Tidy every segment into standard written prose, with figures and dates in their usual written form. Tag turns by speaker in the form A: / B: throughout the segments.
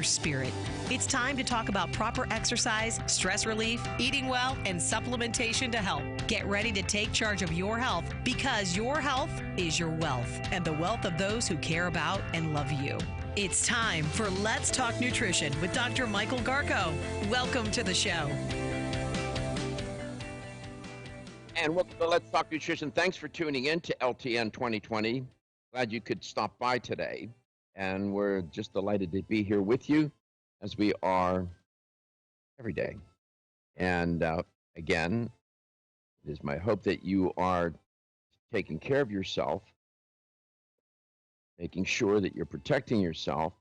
A: your spirit. It's time to talk about proper exercise, stress relief, eating well, and supplementation to help. Get ready to take charge of your health because your health is your wealth and the wealth of those who care about and love you. It's time for Let's Talk Nutrition with Dr. Michael Garko. Welcome to the show.
B: And welcome to Let's Talk Nutrition. Thanks for tuning in to LTN 2020. Glad you could stop by today. And we're just delighted to be here with you as we are every day. And again, it is my hope that you are taking care of yourself, making sure that you're protecting yourself,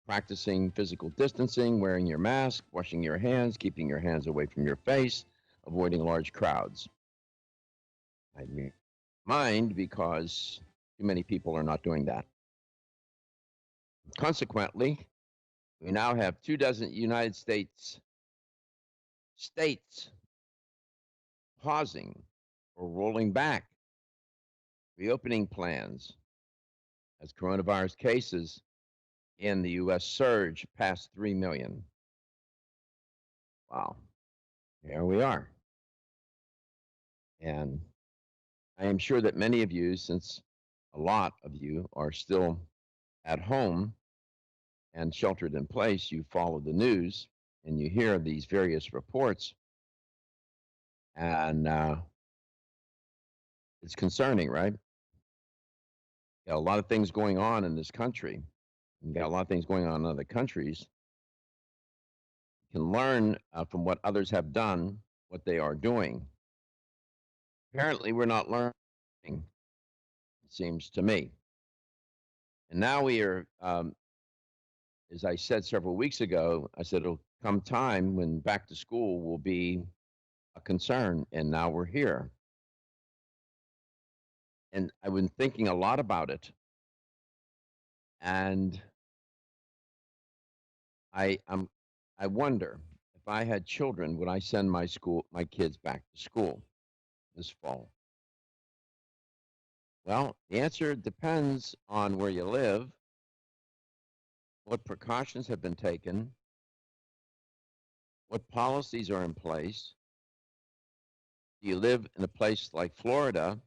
B: practicing physical distancing, wearing your mask, washing your hands, keeping your hands away from your face, avoiding large crowds. I mind because too many people are not doing that. Consequently, we now have 24 United States pausing or rolling back reopening plans as coronavirus cases in the U.S. surge past 3 million. Wow. Here we are. And I am sure that many of you, since a lot of you are still at home and sheltered in place, you follow the news and you hear these various reports. And it's concerning, right? Got a lot of things going on in this country. You got a lot of things going on in other countries. You can learn from what others have done, what they are doing. Apparently, we're not learning, it seems to me. And now we are, as I said several weeks ago, I said it'll come time when back to school will be a concern. And now we're here. And I've been thinking a lot about it. And I wonder if I had children, would I send my kids back to school this fall? Well, the answer depends on where you live, what precautions have been taken, what policies are in place. Do you live in a place like Florida,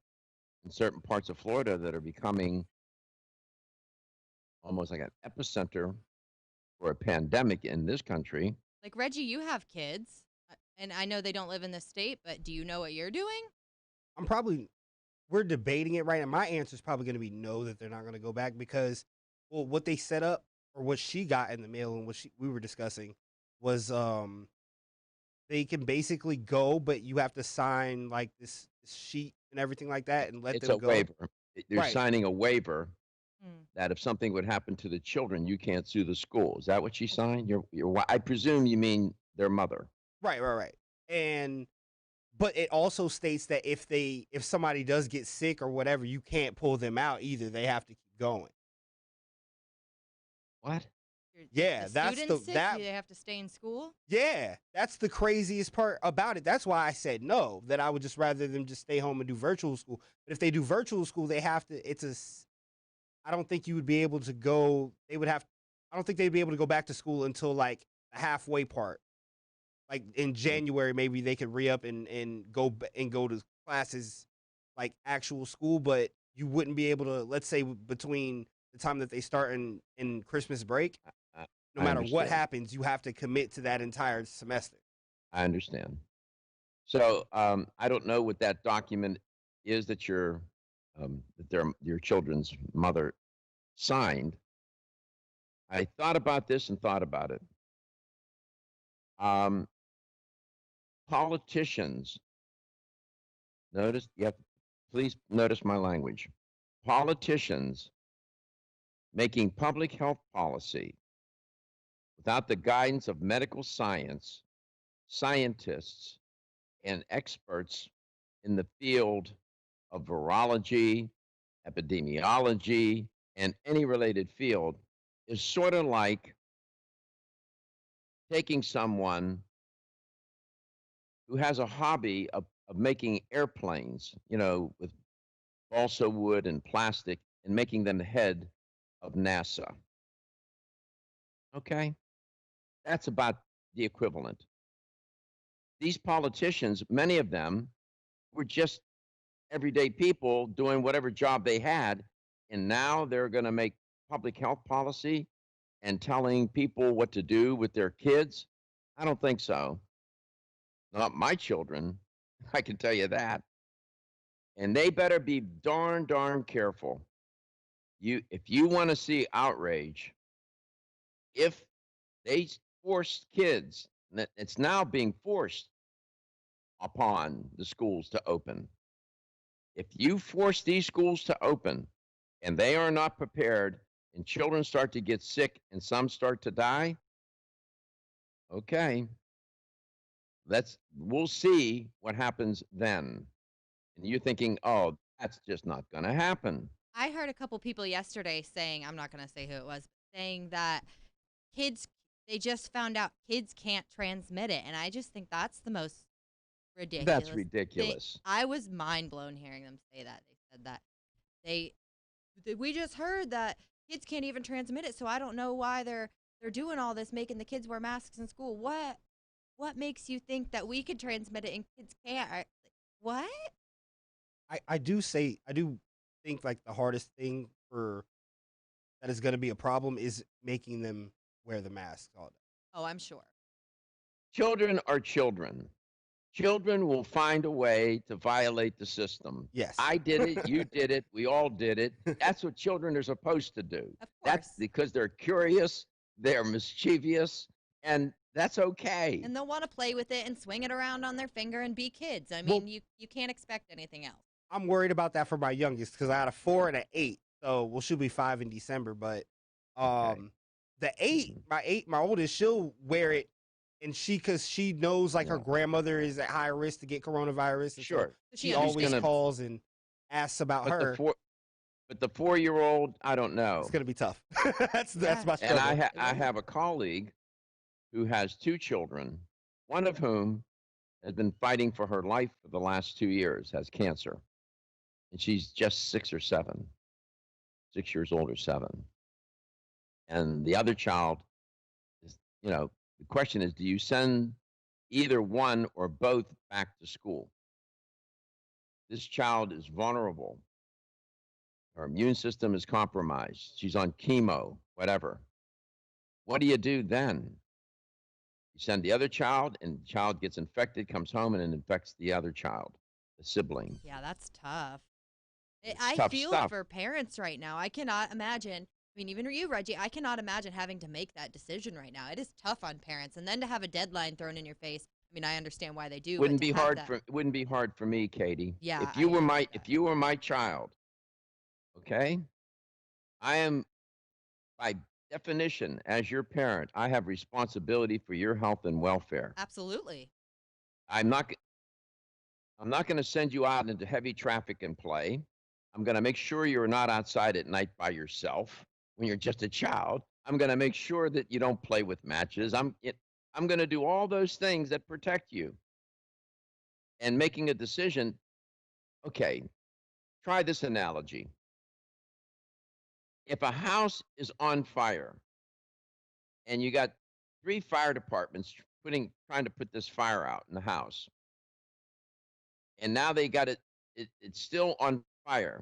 B: in certain parts of Florida that are becoming almost like an epicenter for a pandemic in this country?
C: Like, Reggie, you have kids, and I know they don't live in this state, but do you know what you're doing?
D: We're debating it right now. My answer is probably going to be no, that they're not going to go back because, well, what they set up or what she got in the mail and what we were discussing was they can basically go, but you have to sign like this sheet and everything like that and let
B: It's
D: them
B: a
D: go.
B: waiver. They're
D: Right.
B: signing a waiver that if something would happen to the children, you can't sue the school. Is that what she signed? I presume you mean their mother.
D: Right. But it also states that if somebody does get sick or whatever, you can't pull them out either. They have to keep going.
B: What?
D: Yeah, that's
C: students sick? Do they have to stay in school?
D: Yeah, that's the craziest part about it. That's why I said no, that I would just rather them just stay home and do virtual school. But if they do virtual school, they have to, I don't think you would be able to go, I don't think they'd be able to go back to school until like the halfway part. Like in January, maybe they could re-up and go to classes like actual school, but you wouldn't be able to, let's say between the time that they start in Christmas break, no matter what happens, you have to commit to that entire semester.
B: I understand. So I don't know what that document is that your children's mother signed. I thought about this and thought about it. Politicians, please notice my language. Politicians making public health policy without the guidance of medical science, scientists, and experts in the field of virology, epidemiology, and any related field is sort of like taking someone who has a hobby of making airplanes, with balsa wood and plastic, and making them the head of NASA. Okay? That's about the equivalent. These politicians, many of them, were just everyday people doing whatever job they had, and now they're going to make public health policy and telling people what to do with their kids. I don't think so. Not my children. I can tell you that. And they better be darn careful. If you want to see outrage, if they forced kids, and it's now being forced upon the schools to open. If you force these schools to open and they are not prepared and children start to get sick and some start to die, okay, we'll see what happens then. And you're thinking, oh, that's just not going to happen.
C: I heard a couple people yesterday saying, I'm not going to say who it was, saying that they just found out kids can't transmit it. And I just think that's the most ridiculous.
B: That's ridiculous.
C: I was mind blown hearing them say that. They said that we just heard that kids can't even transmit it. So I don't know why they're doing all this, making the kids wear masks in school. What makes you think that we could transmit it and kids can't? What?
D: I do think like the hardest thing that is going to be a problem is making them wear the mask all day.
C: Oh, I'm sure.
B: Children are children. Children will find a way to violate the system.
D: Yes.
B: I did it. You did it. We all did it. That's what children are supposed to do.
C: Of course.
B: That's because they're curious, they're mischievous, and that's okay.
C: And they'll want to play with it and swing it around on their finger and be kids. I mean, you can't expect anything else.
D: I'm worried about that for my youngest because I had a 4 and an 8. So she'll be 5 in December. But the 8, my oldest, she'll wear it, and because she knows like her grandmother is at high risk to get coronavirus. And
B: sure.
D: So she always calls and asks about her.
B: But the 4-year-old, I don't know.
D: It's gonna be tough. that's my struggle.
B: And I have a colleague who has 2 children, one of whom has been fighting for her life for the last 2 years, has cancer. And she's just 6 or 7, 6 years old or 7. And the other child is, the question is, do you send either one or both back to school? This child is vulnerable. Her immune system is compromised. She's on chemo, whatever. What do you do then? You send the other child, and the child gets infected, comes home, and it infects the other child, the sibling.
C: Yeah, that's tough.
B: I
C: feel it for parents right now. I cannot imagine. I mean, even you, Reggie, I cannot imagine having to make that decision right now. It is tough on parents, and then to have a deadline thrown in your face. I mean, I understand why they do.
B: Wouldn't be hard for me, Katie.
C: Yeah.
B: If you were my child, okay, I am, by definition, as your parent, I have responsibility for your health and welfare.
C: Absolutely.
B: I'm not going to send you out into heavy traffic and play. I'm going to make sure you're not outside at night by yourself when you're just a child. I'm going to make sure that you don't play with matches. I'm going to do all those things that protect you. And making a decision, okay, try this analogy. If a house is on fire and you got 3 fire departments trying to put this fire out in the house, and now they got it's still on fire,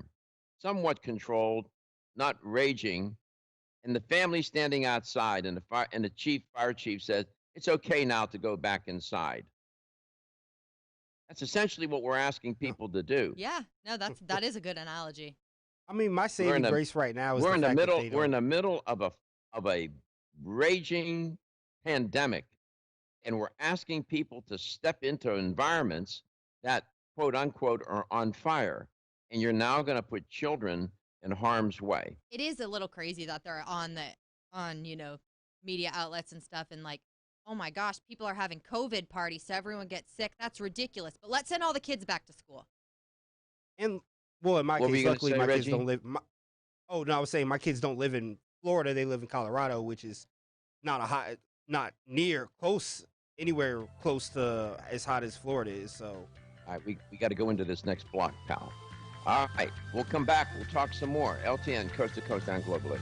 B: somewhat controlled, not raging, and the family standing outside, and the fire chief says it's okay now to go back inside. That's essentially what we're asking people to do.
C: Yeah, no, that is a good analogy.
D: I mean, my saving grace right now is
B: we're in the middle of a raging pandemic, and we're asking people to step into environments that quote unquote are on fire, and you're now going to put children in harm's way.
C: It is a little crazy that they're on media outlets and stuff, and like, oh my gosh, people are having COVID parties so everyone gets sick. That's ridiculous. But let's send all the kids back to school.
D: And in my case, luckily my kids don't live. I was saying my kids don't live in Florida. They live in Colorado, which is not anywhere close to as hot as Florida is. So,
B: all right, we got to go into this next block, pal. All right, we'll come back. We'll talk some more. LTN, coast to coast and globally.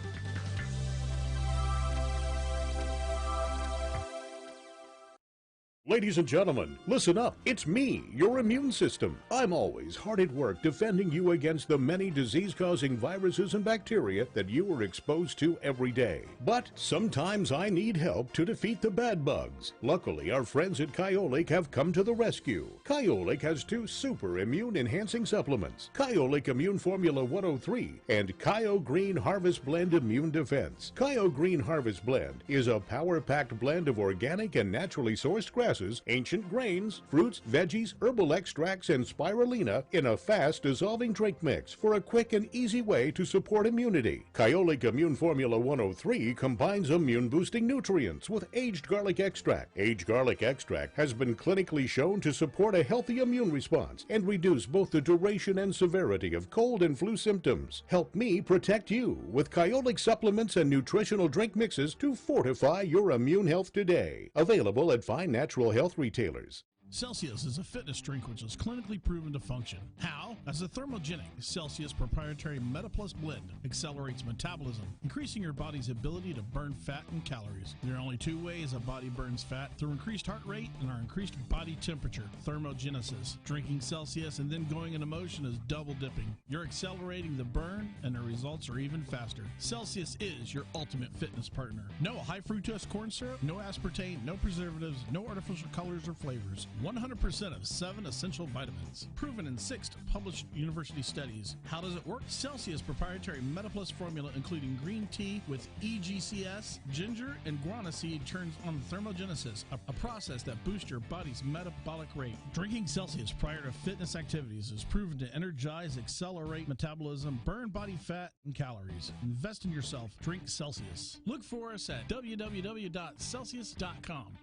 E: Ladies and gentlemen, listen up. It's me, your immune system. I'm always hard at work defending you against the many disease-causing viruses and bacteria that you are exposed to every day. But sometimes I need help to defeat the bad bugs. Luckily, our friends at Kyolic have come to the rescue. Kyolic has 2 super immune-enhancing supplements, Kyolic Immune Formula 103 and Kyo Green Harvest Blend Immune Defense. Kyo Green Harvest Blend is a power-packed blend of organic and naturally sourced grasses, ancient grains, fruits, veggies, herbal extracts, and spirulina in a fast-dissolving drink mix for a quick and easy way to support immunity. Kyolic Immune Formula 103 combines immune-boosting nutrients with aged garlic extract. Aged garlic extract has been clinically shown to support a healthy immune response and reduce both the duration and severity of cold and flu symptoms. Help me protect you with Kyolic supplements and nutritional drink mixes to fortify your immune health today. Available at fine natural health retailers.
F: Celsius is a fitness drink which is clinically proven to function. How? As a thermogenic, Celsius proprietary MetaPlus blend accelerates metabolism, increasing your body's ability to burn fat and calories. There are only 2 ways a body burns fat: through increased heart rate and our increased body temperature, thermogenesis. Drinking Celsius and then going into motion is double dipping. You're accelerating the burn and the results are even faster. Celsius is your ultimate fitness partner. No high fructose corn syrup, no aspartame, no preservatives, no artificial colors or flavors. 100% of 7 essential vitamins. Proven in 6 published university studies. How does it work? Celsius proprietary MetaPlus formula, including green tea with EGCS, ginger, and guarana seed, turns on thermogenesis, a process that boosts your body's metabolic rate. Drinking Celsius prior to fitness activities is proven to energize, accelerate metabolism, burn body fat and calories. Invest in yourself. Drink Celsius. Look for us at www.celsius.com.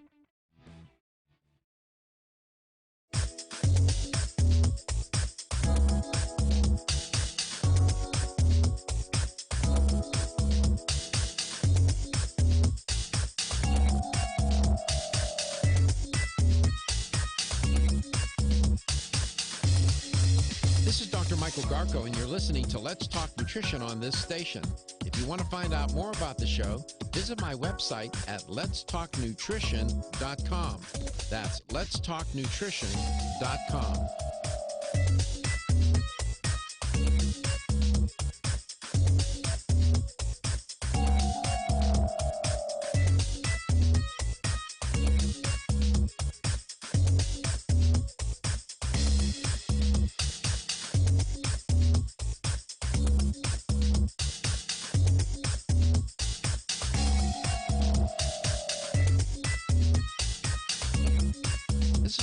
G: This is Dr. Michael Garko, and you're listening to Let's Talk Nutrition on this station. If you want to find out more about the show, visit my website at letstalknutrition.com. That's letstalknutrition.com.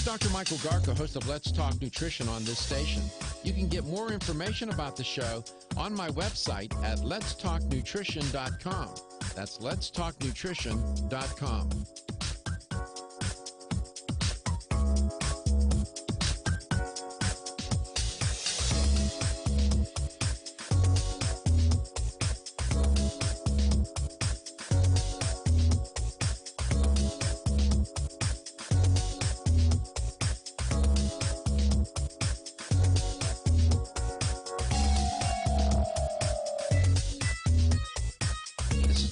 G: Dr. Michael Garko, host of Let's Talk Nutrition on this station. You can get more information about the show on my website at letstalknutrition.com. That's letstalknutrition.com.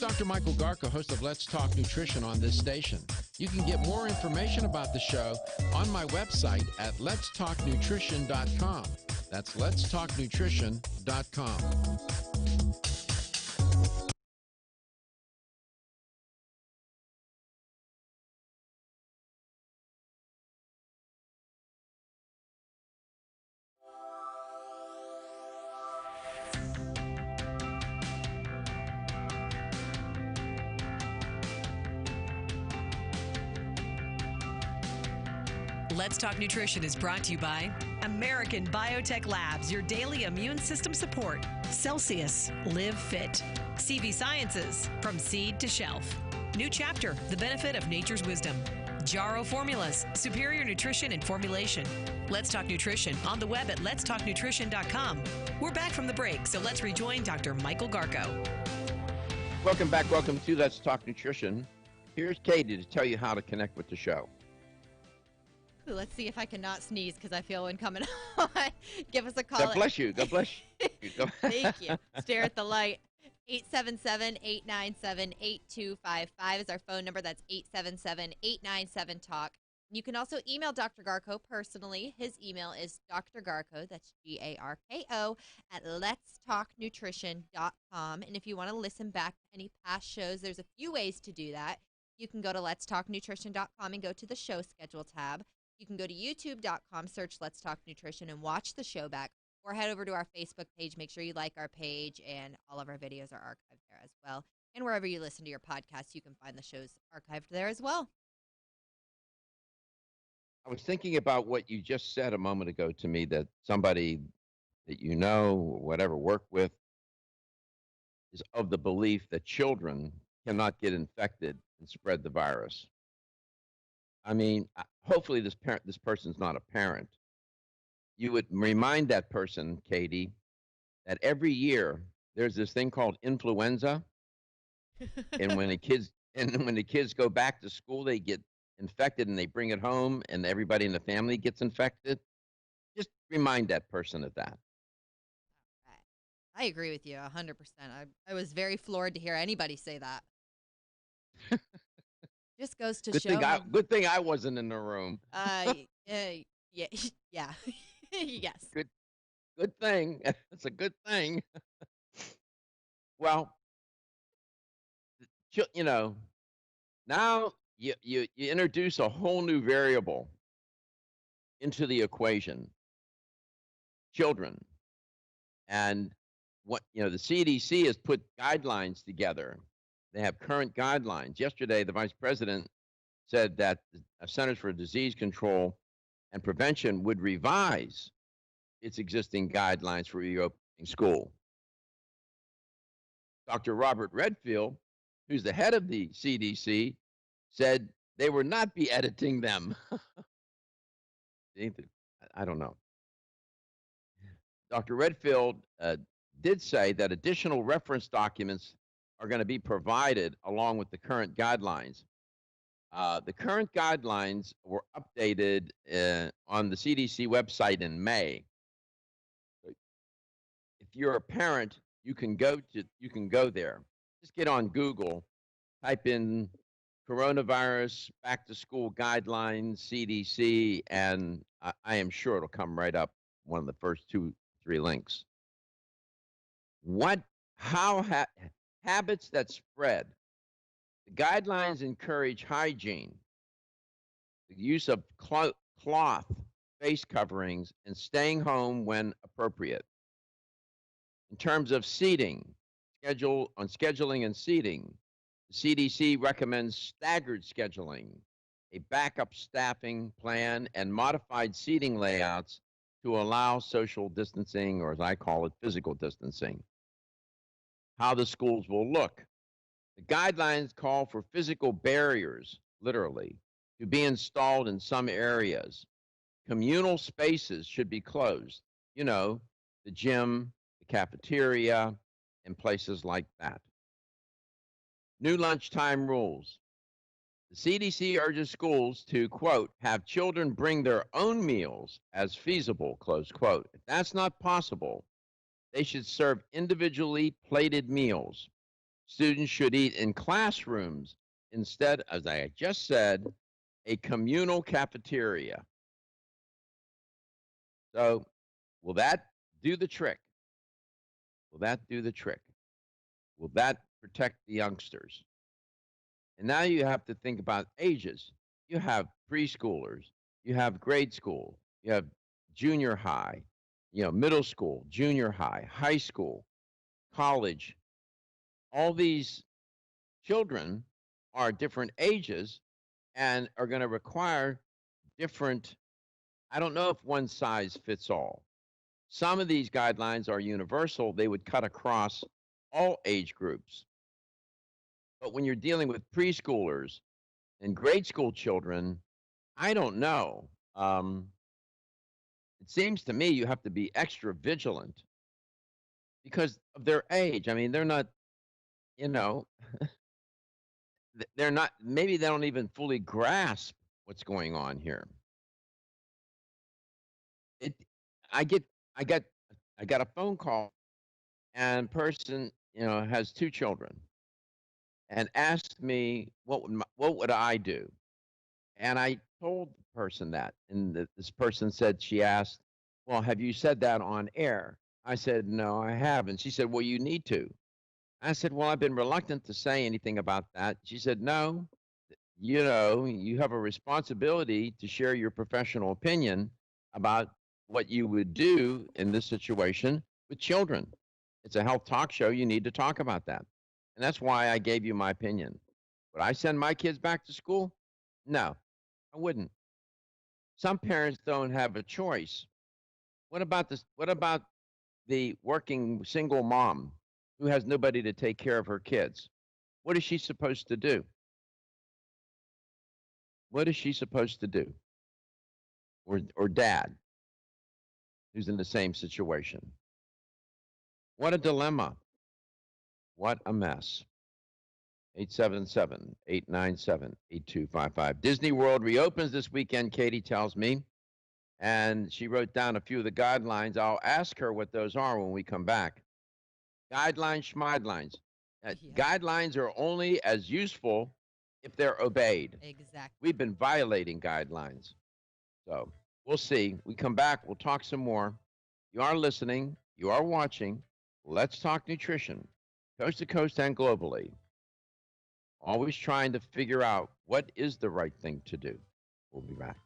G: Dr. Michael Garko, host of Let's Talk Nutrition on this station. You can get more information about the show on my website at letstalknutrition.com. That's letstalknutrition.com.
A: Let's Talk Nutrition is brought to you by American Biotech Labs, your daily immune system support. Celsius, Live Fit. CV Sciences, from seed to shelf. New chapter, the benefit of nature's wisdom. Jarrow Formulas, superior nutrition and formulation. Let's Talk Nutrition on the web at letstalknutrition.com. We're back from the break, so let's rejoin Dr. Michael Garko.
B: Welcome back. Welcome to Let's Talk Nutrition. Here's Katie to tell you how to connect with the show.
C: Ooh, let's see if I cannot sneeze because I feel one coming on. Give us a call.
B: God bless you. God bless you.
C: Thank you. Stare at the light. 877-897-8255 is our phone number. That's 877-897-TALK. You can also email Dr. Garko personally. His email is drgarko, that's Garko, at letstalknutrition.com. And if you want to listen back to any past shows, there's a few ways to do that. You can go to letstalknutrition.com and go to the show schedule tab. You can go to youtube.com, search Let's Talk Nutrition, and watch the show back. Or head over to our Facebook page. Make sure you like our page, and all of our videos are archived there as well. And wherever you listen to your podcasts, you can find the shows archived there as well.
B: I was thinking about what you just said a moment ago to me, that somebody that you know or whatever work with is of the belief that children cannot get infected and spread the virus. I mean, hopefully this person's not a parent. You would remind that person, Katie, that every year there's this thing called influenza, and when the kids go back to school, they get infected and they bring it home, and everybody in the family gets infected. Just remind that person of that.
C: I agree with you 100%. I was very floored to hear anybody say that. Just goes to show.
B: Good thing I wasn't in the room.
C: Yeah. Yes.
B: Good thing. It's a good thing. Well, now you introduce a whole new variable into the equation, children. And what the CDC has put guidelines together. They have current guidelines. Yesterday, the vice president said that the Centers for Disease Control and Prevention would revise its existing guidelines for reopening school. Dr. Robert Redfield, who's the head of the CDC, said they would not be editing them. I don't know. Dr. Redfield did say that additional reference documents are going to be provided along with the current guidelines. The current guidelines were updated on the CDC website in May. If you're a parent, you can go there. Just get on Google, type in coronavirus back to school guidelines CDC, and I am sure it'll come right up, one of the first 2-3 links. Habits that spread. The guidelines encourage hygiene, the use of cloth face coverings, and staying home when appropriate. In terms of seating, scheduling and seating, the CDC recommends staggered scheduling, a backup staffing plan, and modified seating layouts to allow social distancing, or as I call it, physical distancing. How the schools will look. The guidelines call for physical barriers, literally, to be installed in some areas. Communal spaces should be closed. The gym, the cafeteria, and places like that. New lunchtime rules. The CDC urges schools to, quote, have children bring their own meals as feasible, close quote. If that's not possible, they should serve individually plated meals. Students should eat in classrooms instead, as I just said, a communal cafeteria. So, will that do the trick? Will that do the trick? Will that protect the youngsters? And now you have to think about ages. You have preschoolers, you have grade school, you have junior high, middle school, junior high, high school, college. All these children are different ages and are going to require different, I don't know if one size fits all. Some of these guidelines are universal. They would cut across all age groups. But when you're dealing with preschoolers and grade school children, I don't know. It seems to me you have to be extra vigilant because of their age. I mean, they're not, they're not, maybe they don't even fully grasp what's going on here. I got a phone call, and person, has 2 children, and asked me what would I do, and I told the person that. And this person said, she asked, well, have you said that on air? I said, no, I haven't. She said, well, you need to. I said, well, I've been reluctant to say anything about that. She said, no, you know, you have a responsibility to share your professional opinion about what you would do in this situation with children. It's a health talk show. You need to talk about that. And that's why I gave you my opinion. Would I send my kids back to school? No, I wouldn't. Some parents don't have a choice. What about this? What about the working single mom who has nobody to take care of her kids? What is she supposed to do? What is she supposed to do? Or dad who's in the same situation? What a dilemma. What a mess. 877-897-8255. Disney World reopens this weekend, Katie tells me, and she wrote down a few of the guidelines. I'll ask her what those are when we come back. Guidelines, schmidelines. Guidelines are only as useful if they're obeyed.
C: Exactly.
B: We've been violating guidelines. So we'll see. We come back, we'll talk some more. You are listening, you are watching. Let's Talk Nutrition, coast to coast and globally. Always trying to figure out what is the right thing to do. We'll be back.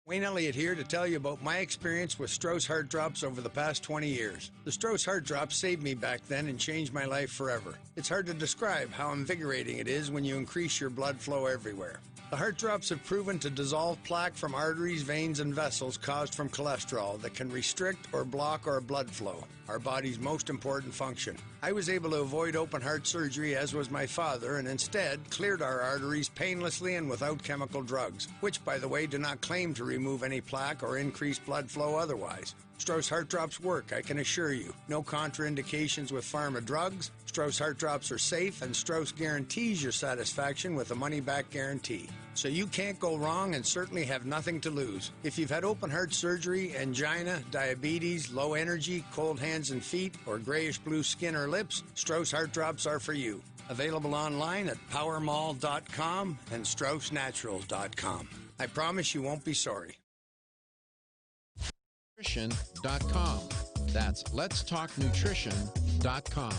H: Wayne Elliott here to tell you about my experience with Strauss Heart Drops over the past 20 years. The Strauss Heart Drops saved me back then and changed my life forever. It's hard to describe how invigorating it is when you increase your blood flow everywhere. The Heart Drops have proven to dissolve plaque from arteries, veins, and vessels caused from cholesterol that can restrict or block our blood flow, our body's most important function. I was able to avoid open heart surgery, as was my father, and instead cleared our arteries painlessly and without chemical drugs, which, by the way, do not claim to remove any plaque or increase blood flow otherwise. Strauss Heart Drops work, I can assure you. No contraindications with pharma drugs. Strauss Heart Drops are safe, and Strauss guarantees your satisfaction with a money-back guarantee. So you can't go wrong and certainly have nothing to lose. If you've had open heart surgery, angina, diabetes, low energy, cold hands and feet, or grayish-blue skin or lips, Strauss Heart Drops are for you. Available online at powermall.com and straussnaturals.com. I promise you won't be sorry.
G: Nutrition.com. That's letstalknutrition.com.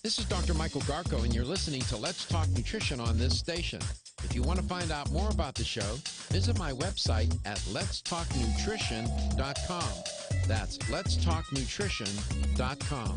G: This is Dr. Michael Garko, and you're listening to Let's Talk Nutrition on this station. If you want to find out more about the show, visit my website at letstalknutrition.com. That's letstalknutrition.com.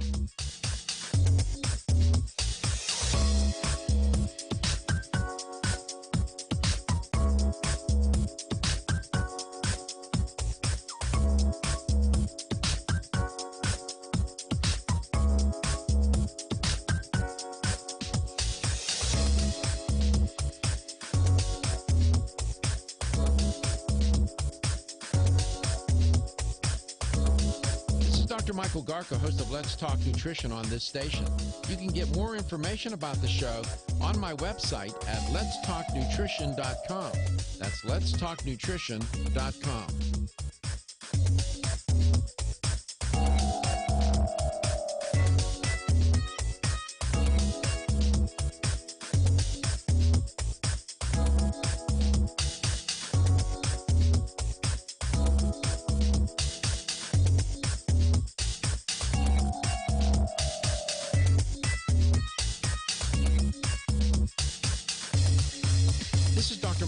G: Dr. Michael Garko, host of Let's Talk Nutrition on this station. You can get more information about the show on my website at letstalknutrition.com. That's letstalknutrition.com.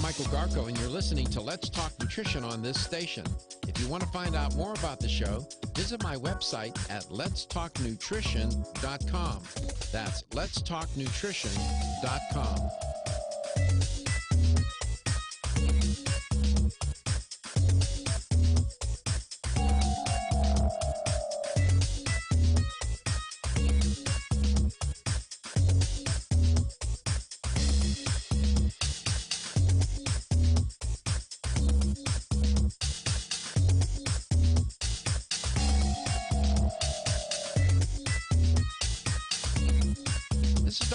G: Michael Garko, and you're listening to Let's Talk Nutrition on this station. If you want to find out more about the show, visit my website at letstalknutrition.com. That's letstalknutrition.com.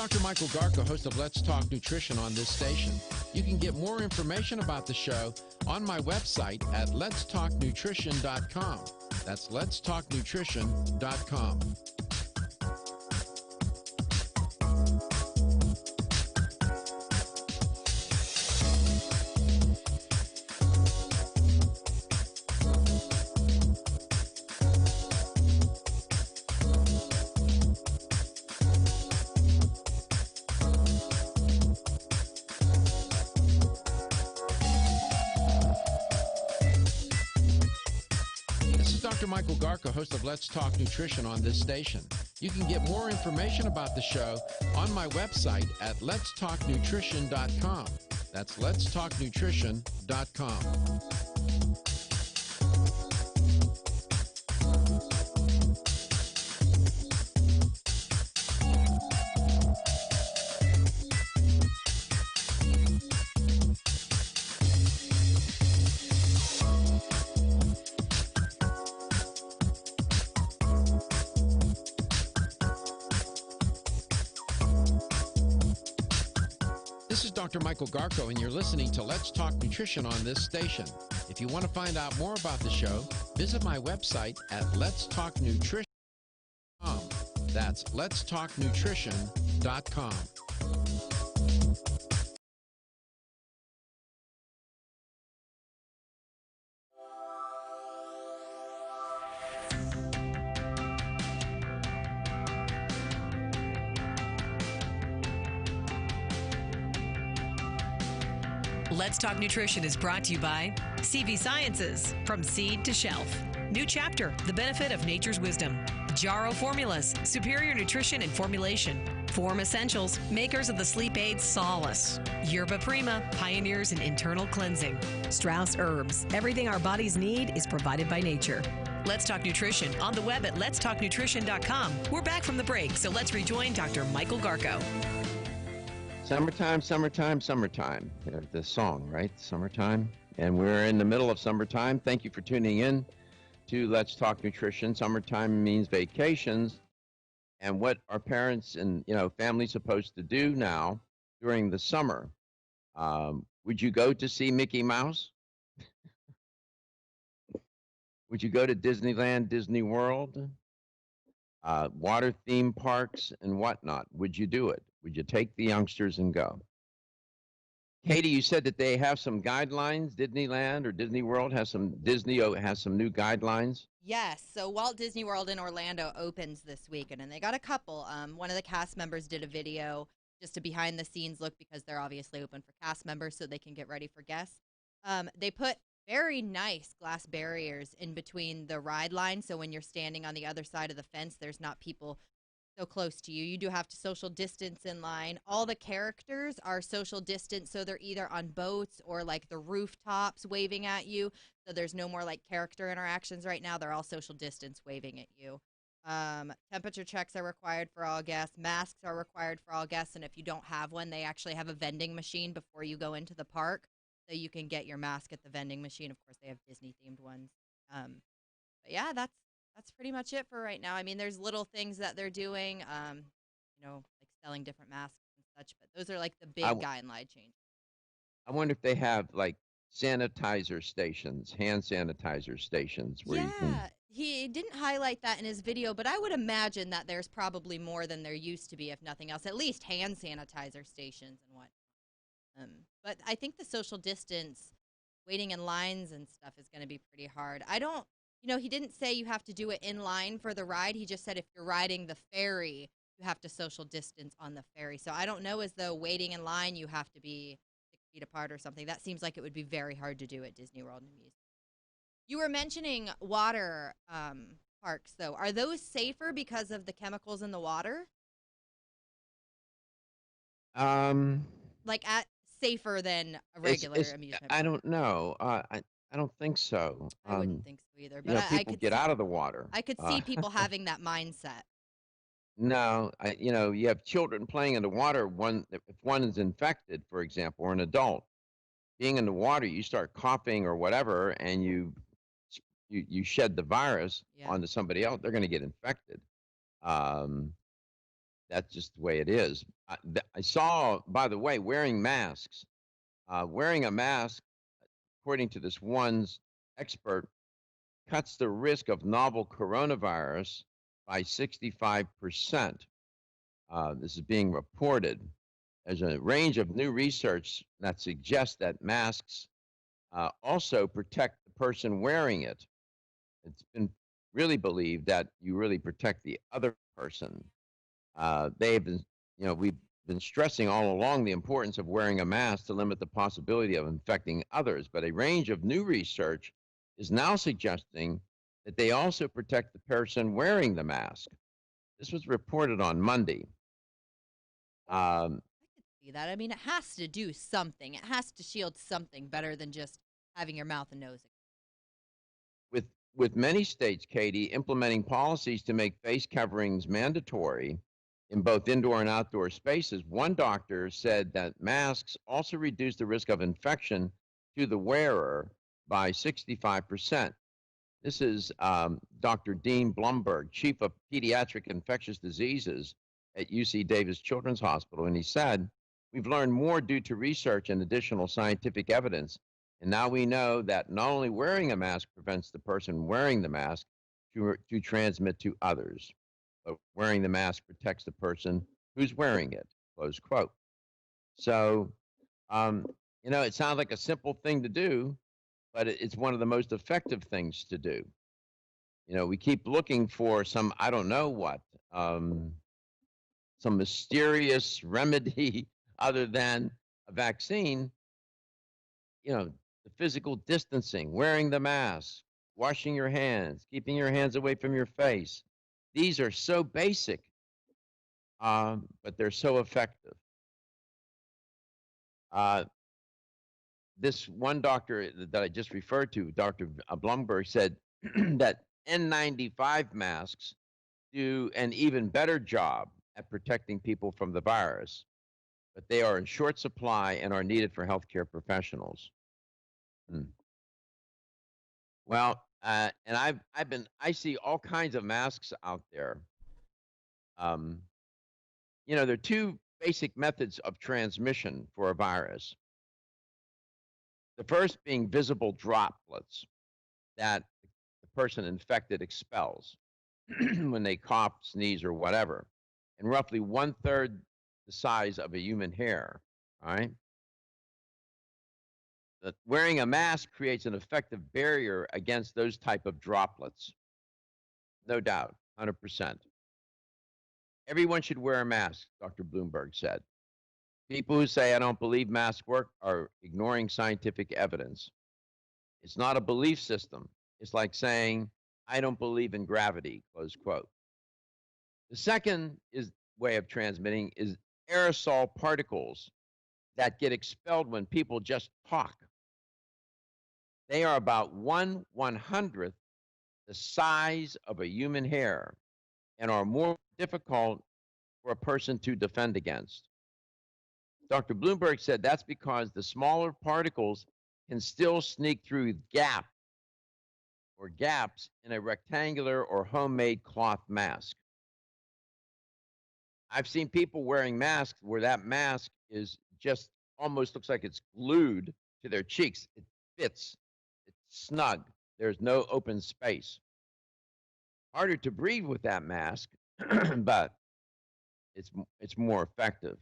G: Dr. Michael Garko, host of Let's Talk Nutrition on this station. You can get more information about the show on my website at letstalknutrition.com. That's letstalknutrition.com. Dr. Michael Garko, host of Let's Talk Nutrition on this station. You can get more information about the show on my website at letstalknutrition.com. That's letstalknutrition.com. This is Dr. Michael Garko, and you're listening to Let's Talk Nutrition on this station. If you want to find out more about the show, visit my website at letstalknutrition.com. That's letstalknutrition.com.
A: Let's Talk Nutrition is brought to you by CV Sciences, from seed to shelf. New chapter, the benefit of nature's wisdom. Jarrow Formulas, superior nutrition and formulation. Form Essentials, makers of the sleep aid Solace. Yerba Prima, pioneers in internal cleansing. Strauss Herbs, everything our bodies need is provided by nature. Let's Talk Nutrition on the web at letstalknutrition.com. We're back from the break, so let's rejoin Dr. Michael Garko.
B: Summertime, summertime, summertime. The song, right? Summertime. And we're in the middle of summertime. Thank you for tuning in to Let's Talk Nutrition. Summertime means vacations. And what are parents and, families supposed to do now during the summer? Would you go to see Mickey Mouse? Would you go to Disneyland, Disney World? Water theme parks and whatnot? Would you do it? Would you take the youngsters and go? Katie, you said that they have some guidelines. Disneyland or Disney World has some new guidelines.
C: Yes. So Walt Disney World in Orlando opens this weekend, and they got a couple. One of the cast members did a video, just a behind the scenes look, because they're obviously open for cast members so they can get ready for guests. They put very nice glass barriers in between the ride line, so when you're standing on the other side of the fence, there's not people so close to you. You do have to social distance in line. All the characters are social distance, so they're either on boats or like the rooftops waving at you. So there's no more like character interactions right now. They're all social distance waving at you. Temperature checks are required for all guests. Masks are required for all guests. And if you don't have one, they actually have a vending machine before you go into the park, so you can get your mask at the vending machine. Of course, they have Disney themed ones. But yeah, that's pretty much it for right now. I mean, there's little things that they're doing, like selling different masks and such, but those are like the big guideline changes.
B: I wonder if they have like sanitizer stations, hand sanitizer stations where you can.
C: He didn't highlight that in his video, but I would imagine that there's probably more than there used to be, if nothing else, at least hand sanitizer stations and what. But I think the social distance, waiting in lines and stuff is going to be pretty hard. He didn't say you have to do it in line for the ride. He just said if you're riding the ferry, you have to social distance on the ferry. So I don't know as though waiting in line, you have to be 6 feet apart or something. That seems like it would be very hard to do at Disney World and Amusement. You were mentioning water parks, though. Are those safer because of the chemicals in the water? Safer than a regular amusement park?
B: I don't know. I don't think so.
C: I wouldn't think so either. But
B: people get out of the water.
C: I could see people having that mindset.
B: No, you have children playing in the water. If one is infected, for example, or an adult, being in the water, you start coughing or whatever, and you shed the virus onto somebody else. They're going to get infected. that's just the way it is. I saw, by the way, wearing masks. Wearing a mask, according to this one's expert, cuts the risk of novel coronavirus by 65%. This is being reported. There's a range of new research that suggests that masks also protect the person wearing it. It's been really believed that you really protect the other person. They've been, we've been stressing all along the importance of wearing a mask to limit the possibility of infecting others, but a range of new research is now suggesting that they also protect the person wearing the mask. This was reported on Monday.
C: I could see that. I mean, it has to do something. It has to shield something better than just having your mouth and nose.
B: With many states, Katie, implementing policies to make face coverings mandatory in both indoor and outdoor spaces, one doctor said that masks also reduce the risk of infection to the wearer by 65%. This is Dr. Dean Blumberg, Chief of Pediatric Infectious Diseases at UC Davis Children's Hospital, and he said, "We've learned more due to research and additional scientific evidence, and now we know that not only wearing a mask prevents the person wearing the mask to transmit to others, but wearing the mask protects the person who's wearing it," close quote. So, it sounds like a simple thing to do, but it's one of the most effective things to do. We keep looking for some, I don't know what, some mysterious remedy other than a vaccine. The physical distancing, wearing the mask, washing your hands, keeping your hands away from your face. These are so basic, but they're so effective. This one doctor that I just referred to, Dr. Blumberg, said that N95 masks do an even better job at protecting people from the virus, but they are in short supply and are needed for healthcare professionals. Well, and I see all kinds of masks out there. There are two basic methods of transmission for a virus. The first being visible droplets that the person infected expels when they cough, sneeze, or whatever, and roughly 1/3 the size of a human hair. All right. That wearing a mask creates an effective barrier against those type of droplets. No doubt, 100%. Everyone should wear a mask, Dr. Bloomberg said. People who say, "I don't believe masks work," are ignoring scientific evidence. It's not a belief system. It's like saying, "I don't believe in gravity," close quote. The second way of transmitting is aerosol particles that get expelled when people just talk. They are about 1/100th the size of a human hair and are more difficult for a person to defend against. Dr. Bloomberg said that's because the smaller particles can still sneak through gaps in a rectangular or homemade cloth mask. I've seen people wearing masks where that mask is just almost looks like it's glued to their cheeks. It fits. It's snug. There's no open space. Harder to breathe with that mask, but it's more effective.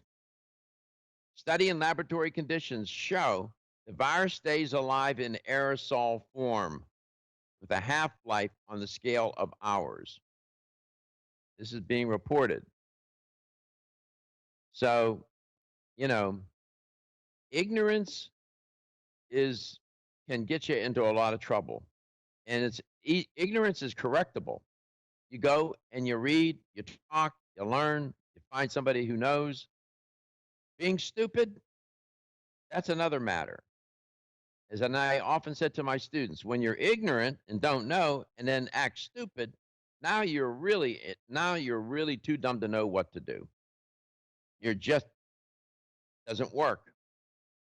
B: Study in laboratory conditions show the virus stays alive in aerosol form with a half-life on the scale of hours. This is being reported. So, ignorance can get you into a lot of trouble, and ignorance is correctable. You go and you read, you talk, you learn, you find somebody who knows. Being stupid, that's another matter. As I often said to my students, when you're ignorant and don't know and then act stupid, now you're really too dumb to know what to do. You're just doesn't work.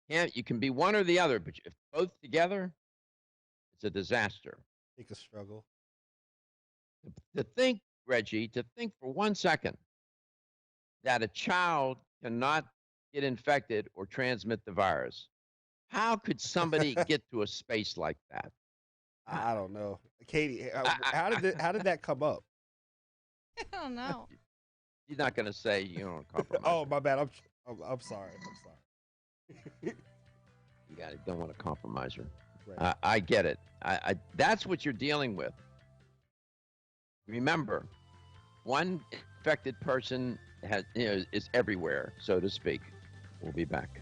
B: You can be one or the other, but if both together, it's a disaster.
D: Take a struggle.
B: To think, Reggie, for 1 second that a child cannot get infected or transmit the virus. How could somebody get to a space like that?
D: I don't know, Katie. How did that come up?
C: I don't know.
B: You're not going to say you don't compromise.
D: Oh, my bad. I'm sorry.
B: You don't want to compromise her.
D: Right.
B: I get it. That's what you're dealing with. Remember, one infected person is everywhere, so to speak. We'll be back.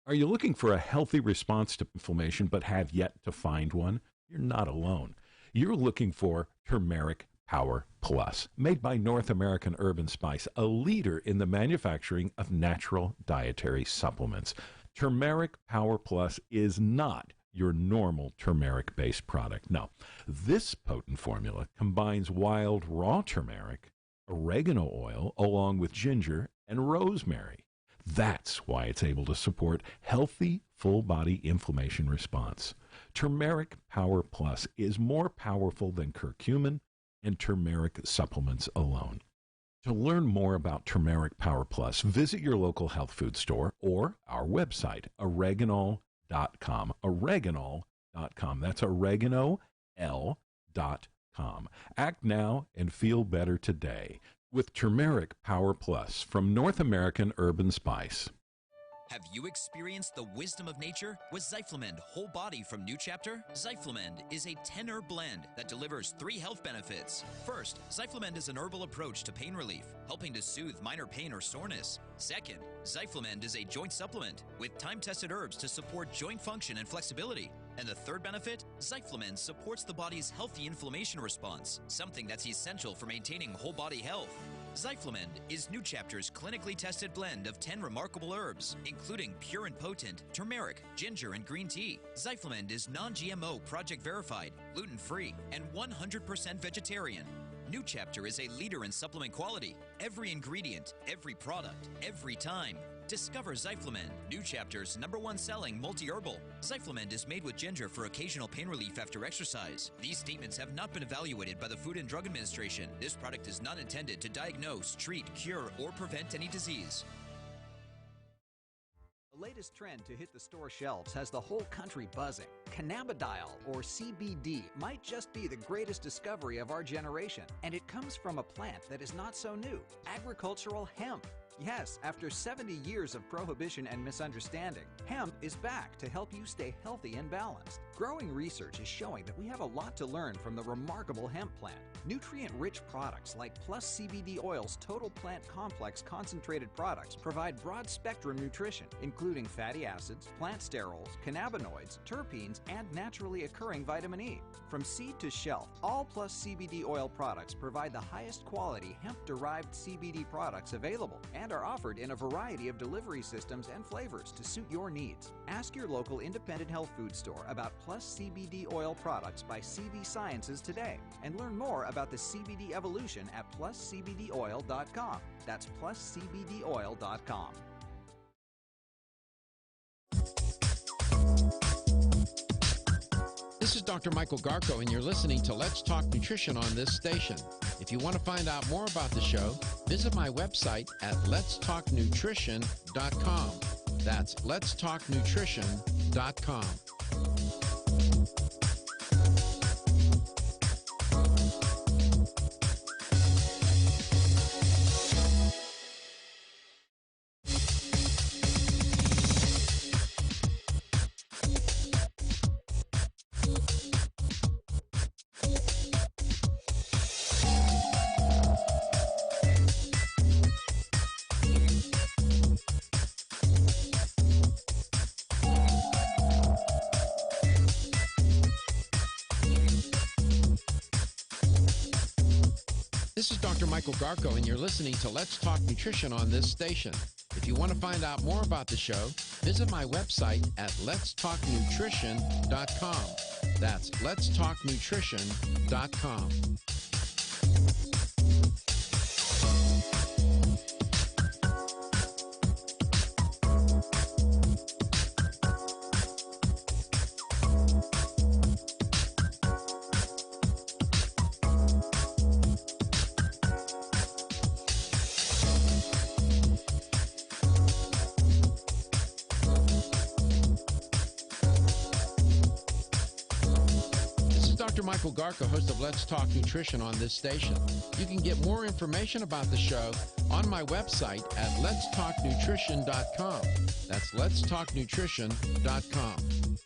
I: Are you looking for a healthy response to inflammation but have yet to find one? You're not alone. You're looking for Turmeric Power Plus, made by North American Herb & Spice, a leader in the manufacturing of natural dietary supplements. Turmeric Power Plus is not your normal turmeric-based product. No, this potent formula combines wild raw turmeric, oregano oil, along with ginger and rosemary. That's why it's able to support healthy, full-body inflammation response. Turmeric Power Plus is more powerful than curcumin and turmeric supplements alone. To learn more about Turmeric Power Plus, visit your local health food store or our website, oreganol.com. Oreganol.com. That's oregano.com. Act now and feel better today with Turmeric Power Plus from North American Herb & Spice.
J: Have you experienced the wisdom of nature with Zyflamend Whole Body from New Chapter? Zyflamend is a 10-herb blend that delivers 3 health benefits. First, Zyflamend is an herbal approach to pain relief, helping to soothe minor pain or soreness. Second, Zyflamend is a joint supplement with time-tested herbs to support joint function and flexibility. And the third benefit, Zyflamend supports the body's healthy inflammation response, something that's essential for maintaining whole body health. Zyflamend is New Chapter's clinically tested blend of 10 remarkable herbs, including pure and potent turmeric, ginger, and green tea. Zyflamend is non-GMO, project verified, gluten-free, and 100% vegetarian. New Chapter is a leader in supplement quality. Every ingredient, every product, every time. Discover Zyflamend, New Chapter's #1 selling multi-herbal. Zyflamend is made with ginger for occasional pain relief after exercise. These statements have not been evaluated by the Food and Drug Administration. This product is not intended to diagnose, treat, cure, or prevent any disease.
K: The latest trend to hit the store shelves has the whole country buzzing. Cannabidiol, or CBD, might just be the greatest discovery of our generation. And it comes from a plant that is not so new, agricultural hemp. Yes, after 70 years of prohibition and misunderstanding, hemp is back to help you stay healthy and balanced. Growing research is showing that we have a lot to learn from the remarkable hemp plant. Nutrient-rich products like Plus CBD Oil's Total Plant Complex concentrated products provide broad-spectrum nutrition, including fatty acids, plant sterols, cannabinoids, terpenes, and naturally occurring vitamin E. From seed to shelf, all Plus CBD Oil products provide the highest quality hemp-derived CBD products available and are offered in a variety of delivery systems and flavors to suit your needs. Ask your local independent health food store about Plus CBD Oil products by CV Sciences today and learn more about the CBD evolution at pluscbdoil.com. That's pluscbdoil.com.
G: This is Dr. Michael Garko, and you're listening to Let's Talk Nutrition on this station. If you want to find out more about the show, visit my website at letstalknutrition.com. That's letstalknutrition.com. This is Dr. Michael Garko, and you're listening to Let's Talk Nutrition on this station. If you want to find out more about the show, visit my website at letstalknutrition.com. That's letstalknutrition.com. Dr. Michael Garca, host of Let's Talk Nutrition on this station. You can get more information about the show on my website at letstalknutrition.com. That's letstalknutrition.com.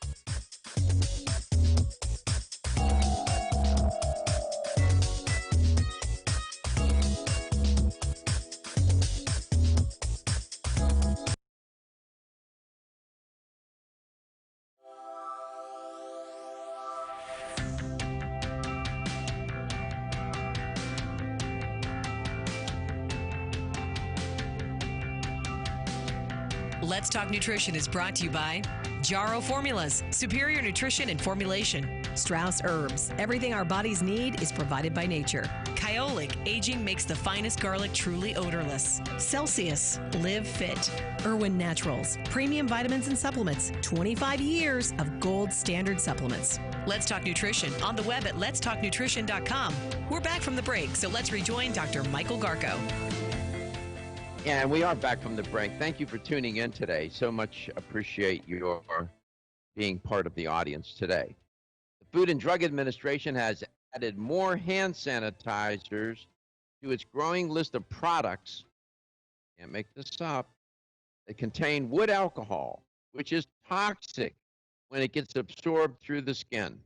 A: Let's Talk Nutrition is brought to you by Jarro Formulas, superior nutrition and formulation. Strauss Herbs, everything our bodies need is provided by nature. Kyolic, aging makes the finest garlic truly odorless. Celsius, live fit. Irwin Naturals, premium vitamins and supplements. 25 years of gold standard supplements. Let's Talk Nutrition on the web at letstalknutrition.com. We're back from the break, so let's rejoin Dr. Michael Garco.
B: And we are back from the break. Thank you for tuning in today. So much appreciate your being part of the audience today. The Food and Drug Administration has added more hand sanitizers to its growing list of products, can't make this up, that contain wood alcohol, which is toxic when it gets absorbed through the skin.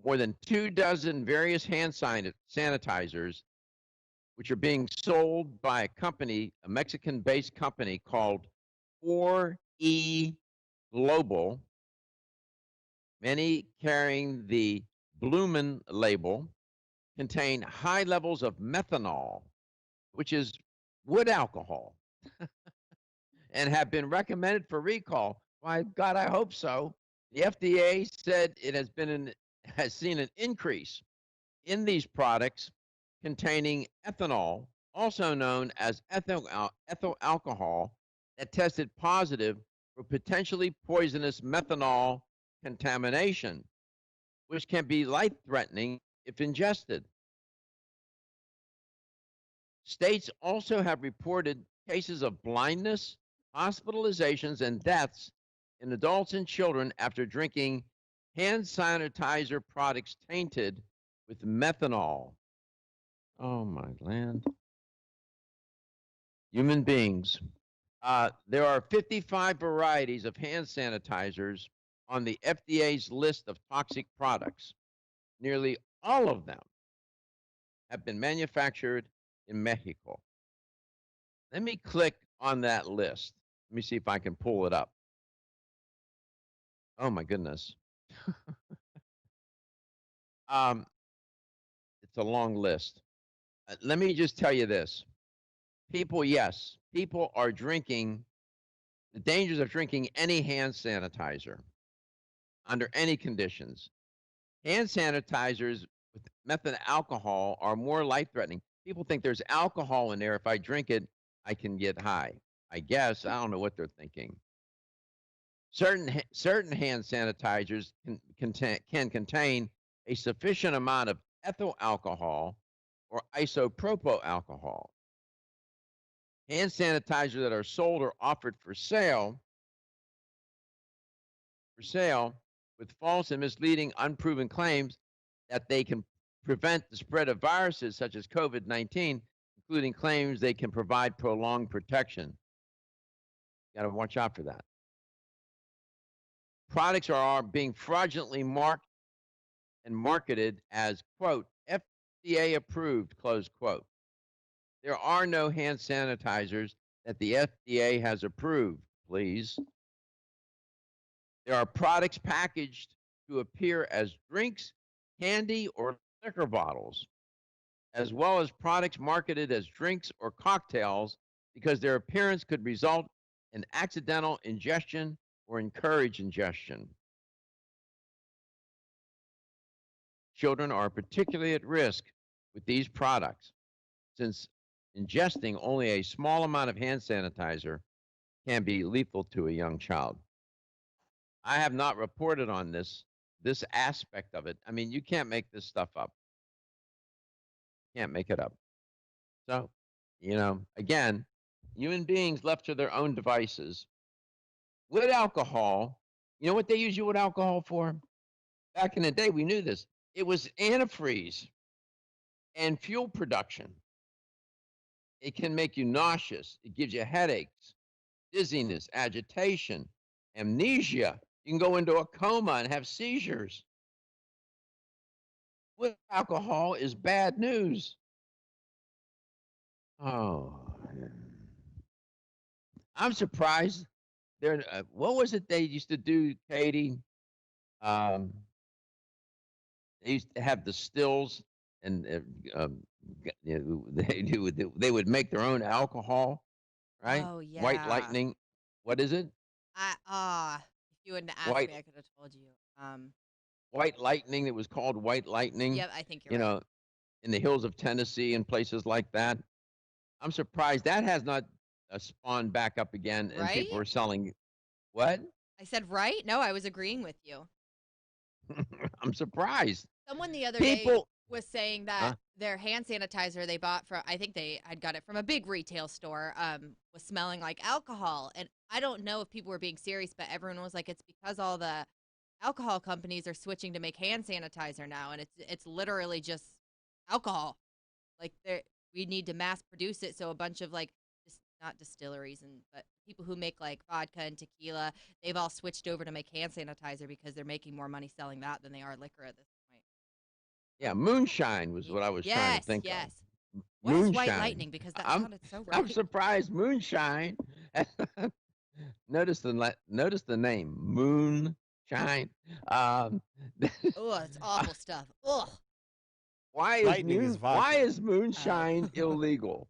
B: More than 24 various hand sanitizers, which are being sold by a company, a Mexican-based company called 4E Global, many carrying the Bloomin label, contain high levels of methanol, which is wood alcohol, and have been recommended for recall. Why, God, I hope so. The FDA said it has seen an increase in these products containing ethanol, also known as ethyl alcohol, that tested positive for potentially poisonous methanol contamination, which can be life-threatening if ingested. States also have reported cases of blindness, hospitalizations, and deaths in adults and children after drinking hand sanitizer products tainted with methanol. Oh, my land. Human beings. There are 55 varieties of hand sanitizers on the FDA's list of toxic products. Nearly all of them have been manufactured in Mexico. Let me click on that list. Let me see if I can pull it up. Oh, my goodness. It's a long list. Let me just tell you this. People, yes, people are drinking, the dangers of drinking any hand sanitizer under any conditions. Hand sanitizers with methyl alcohol are more life-threatening. People think there's alcohol in there. If I drink it, I can get high. I guess. I don't know what they're thinking. Certain hand sanitizers can contain a sufficient amount of ethyl alcohol or isopropyl alcohol. Hand sanitizers that are sold or offered for sale with false and misleading unproven claims that they can prevent the spread of viruses such as COVID-19, including claims they can provide prolonged protection. You got to watch out for that. Products are being fraudulently marked and marketed as, quote, FDA approved, close quote. There are no hand sanitizers that the FDA has approved, please. There are products packaged to appear as drinks, candy, or liquor bottles, as well as products marketed as drinks or cocktails because their appearance could result in accidental ingestion or encourage ingestion. Children are particularly at risk with these products since ingesting only a small amount of hand sanitizer can be lethal to a young child. I have not reported on this aspect of it. I mean, you can't make this stuff up. Can't make it up. So, again, human beings left to their own devices. Wood alcohol, you know what they use wood alcohol for? Back in the day, we knew this. It was antifreeze and fuel production. It can make you nauseous. It gives you headaches, dizziness, agitation, amnesia. You can go into a coma and have seizures. With alcohol is bad news. Oh, I'm surprised. What was it they used to do, Katie? They used to have the stills, and they would make their own alcohol, right?
C: Oh yeah.
B: White Lightning. What is it?
C: If you wouldn't have asked me, I could have told you.
B: White Lightning. It was called White Lightning.
C: Yep, I think you're right.
B: In the hills of Tennessee and places like that. I'm surprised that has not spawned back up again, and
C: Right?
B: people are selling. What?
C: I said right? No, I was agreeing with you.
B: I'm surprised.
C: Someone the other day
B: People.
C: was saying that their hand sanitizer they bought from, I think they had got it from a big retail store, was smelling like alcohol. And I don't know if people were being serious, but everyone was like, it's because all the alcohol companies are switching to make hand sanitizer now, and it's literally just alcohol. Like we need to mass produce it, so a bunch of like not distilleries but people who make like vodka and tequila, they've all switched over to make hand sanitizer because they're making more money selling that than they are liquor at this point.
B: Yeah, moonshine was what I was trying to think
C: yes.
B: of.
C: What is
B: Moonshine.
C: White Lightning? Because that sounded so right.
B: I'm surprised. Moonshine. Notice the name. Moonshine.
C: Oh, it's awful stuff. Ugh.
B: Why is moonshine illegal?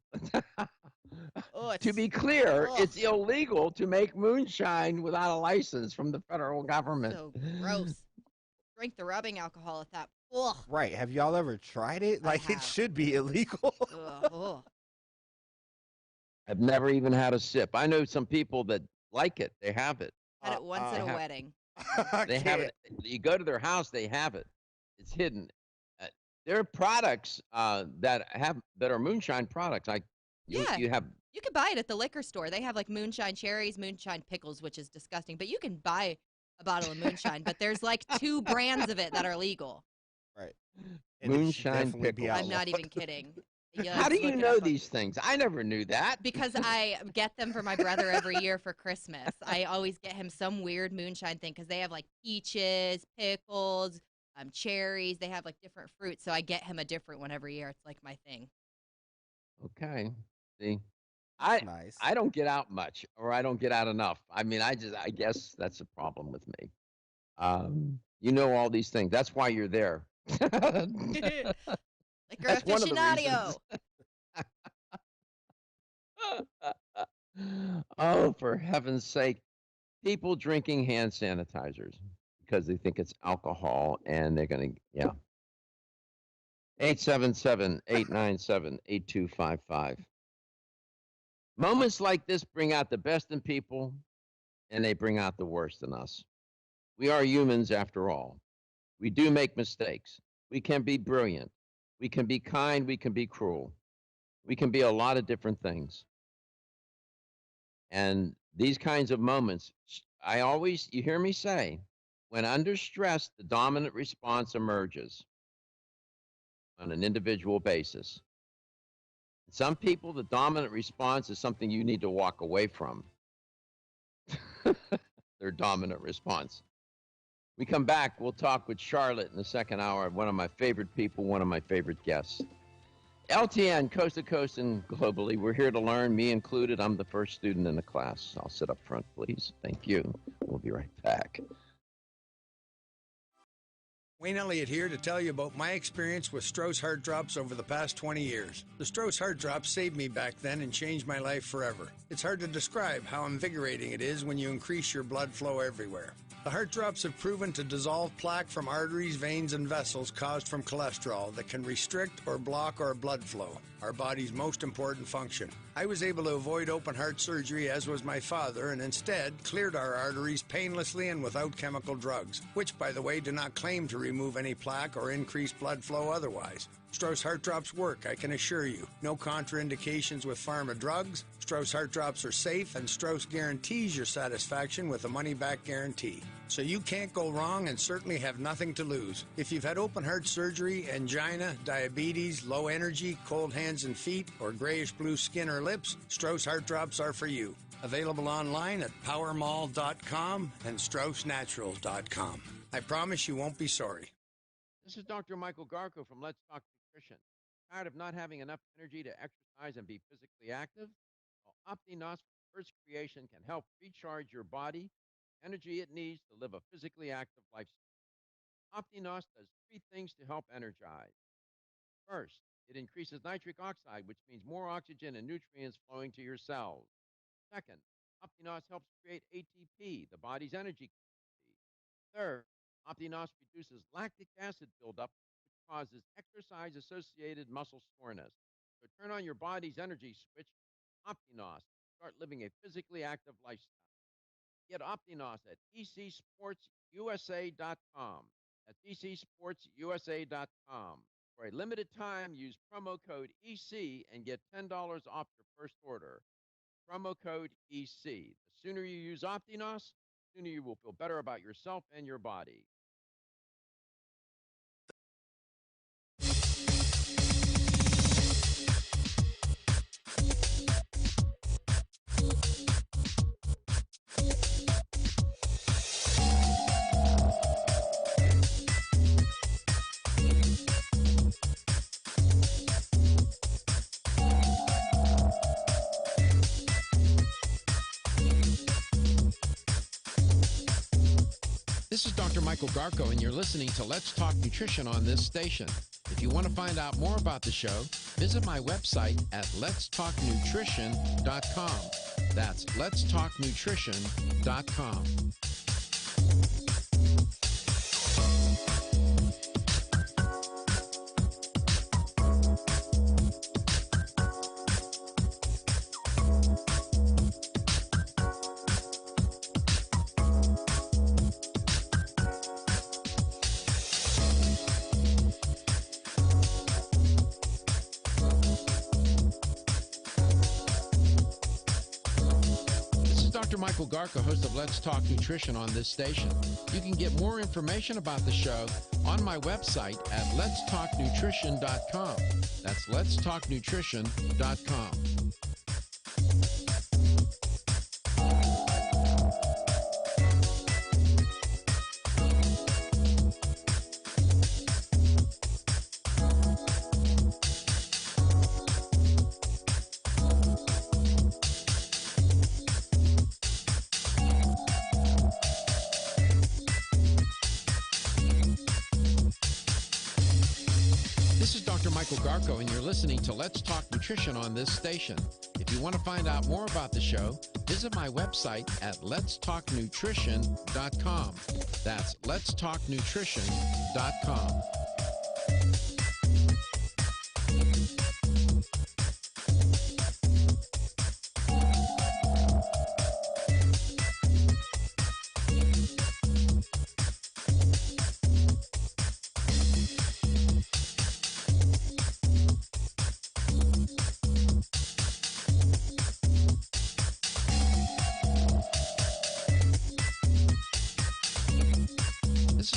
B: To be clear, it's illegal to make moonshine without a license from the federal government.
C: So gross. Drink the rubbing alcohol at that. Ugh.
D: Right. Have y'all ever tried it? Like, it should be illegal.
C: Ugh.
B: I've never even had a sip. I know some people that like it. They have it.
C: Had it once at a wedding.
B: They have it. You go to their house, they have it. It's hidden. There are products that are moonshine products. You
C: could buy it at the liquor store. They have like moonshine cherries, moonshine pickles, which is disgusting. But you can buy a bottle of moonshine. But there's like 2 brands of it that are legal.
D: Right.
B: Moonshine pickles.
C: I'm not even kidding.
B: How do you know these things? I never knew that.
C: Because I get them for my brother every year for Christmas. I always get him some weird moonshine thing because they have like peaches, pickles, cherries. They have like different fruits. So I get him a different one every year. It's like my thing.
B: Okay. See, I don't get out much, or I don't get out enough. I mean, I guess that's a problem with me. You know all these things. That's why you're there.
C: Liquor
B: That's one of the
C: aficionado.
B: Oh, for heaven's sake. People drinking hand sanitizers because they think it's alcohol, and they're going to, 877-897-8255. Moments like this bring out the best in people, and they bring out the worst in us. We are humans after all. We do make mistakes. We can be brilliant. We can be kind. We can be cruel. We can be a lot of different things. And these kinds of moments, you hear me say, when under stress, the dominant response emerges on an individual basis. Some people, the dominant response is something you need to walk away from. Their dominant response. We come back, we'll talk with Charlotte in the second hour, one of my favorite people, one of my favorite guests. LTN, coast to coast and globally, we're here to learn, me included. I'm the first student in the class. I'll sit up front, please. Thank you. We'll be right back.
H: Wayne Elliott here to tell you about my experience with Strauss Heart Drops over the past 20 years. The Strauss Heart Drops saved me back then and changed my life forever. It's hard to describe how invigorating it is when you increase your blood flow everywhere. The heart drops have proven to dissolve plaque from arteries, veins, and vessels caused from cholesterol that can restrict or block our blood flow, our body's most important function. I was able to avoid open heart surgery, as was my father, and instead cleared our arteries painlessly and without chemical drugs, which, by the way, do not claim to remove any plaque or increase blood flow otherwise. Strauss Heart Drops work, I can assure you. No contraindications with pharma drugs. Strauss Heart Drops are safe, and Strauss guarantees your satisfaction with a money-back guarantee. So you can't go wrong and certainly have nothing to lose. If you've had open heart surgery, angina, diabetes, low energy, cold hands and feet, or grayish-blue skin or lips, Strauss Heart Drops are for you. Available online at powermall.com and straussnaturals.com. I promise you won't be sorry.
B: This is Dr. Michael Garko from Let's Talk Nutrition. Tired of not having enough energy to exercise and be physically active? Well, OptiNos from Earth's creation can help recharge your body, energy it needs to live a physically active lifestyle. OptiNos does 3 things to help energize. First, it increases nitric oxide, which means more oxygen and nutrients flowing to your cells. Second, OptiNos helps create ATP, the body's energy currency. Third, OptiNos reduces lactic acid buildup, which causes exercise-associated muscle soreness. So turn on your body's energy switch, OptiNos. Start living a physically active lifestyle. Get OptiNos at ecsportsusa.com. That's ecsportsusa.com. For a limited time, use promo code EC and get $10 off your first order. Promo code EC. The sooner you use OptiNos, the sooner you will feel better about yourself and your body.
G: This is Dr. Michael Garko, and you're listening to Let's Talk Nutrition on this station. If you want to find out more about the show, visit my website at letstalknutrition.com. That's letstalknutrition.com. Michael Garko, host of Let's Talk Nutrition on this station. You can get more information about the show on my website at letstalknutrition.com. That's letstalknutrition.com. And you're listening to Let's Talk Nutrition on this station. If you want to find out more about the show, visit my website at letstalknutrition.com. That's letstalknutrition.com.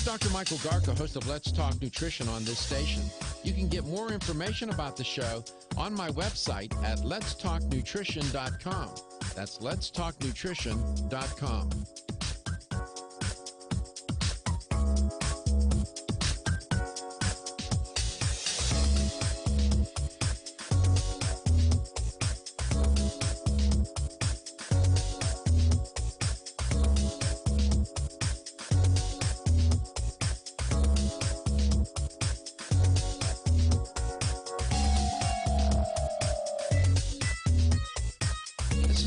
G: Dr. Michael Garko, host of Let's Talk Nutrition on this station. You can get more information about the show on my website at letstalknutrition.com. That's letstalknutrition.com.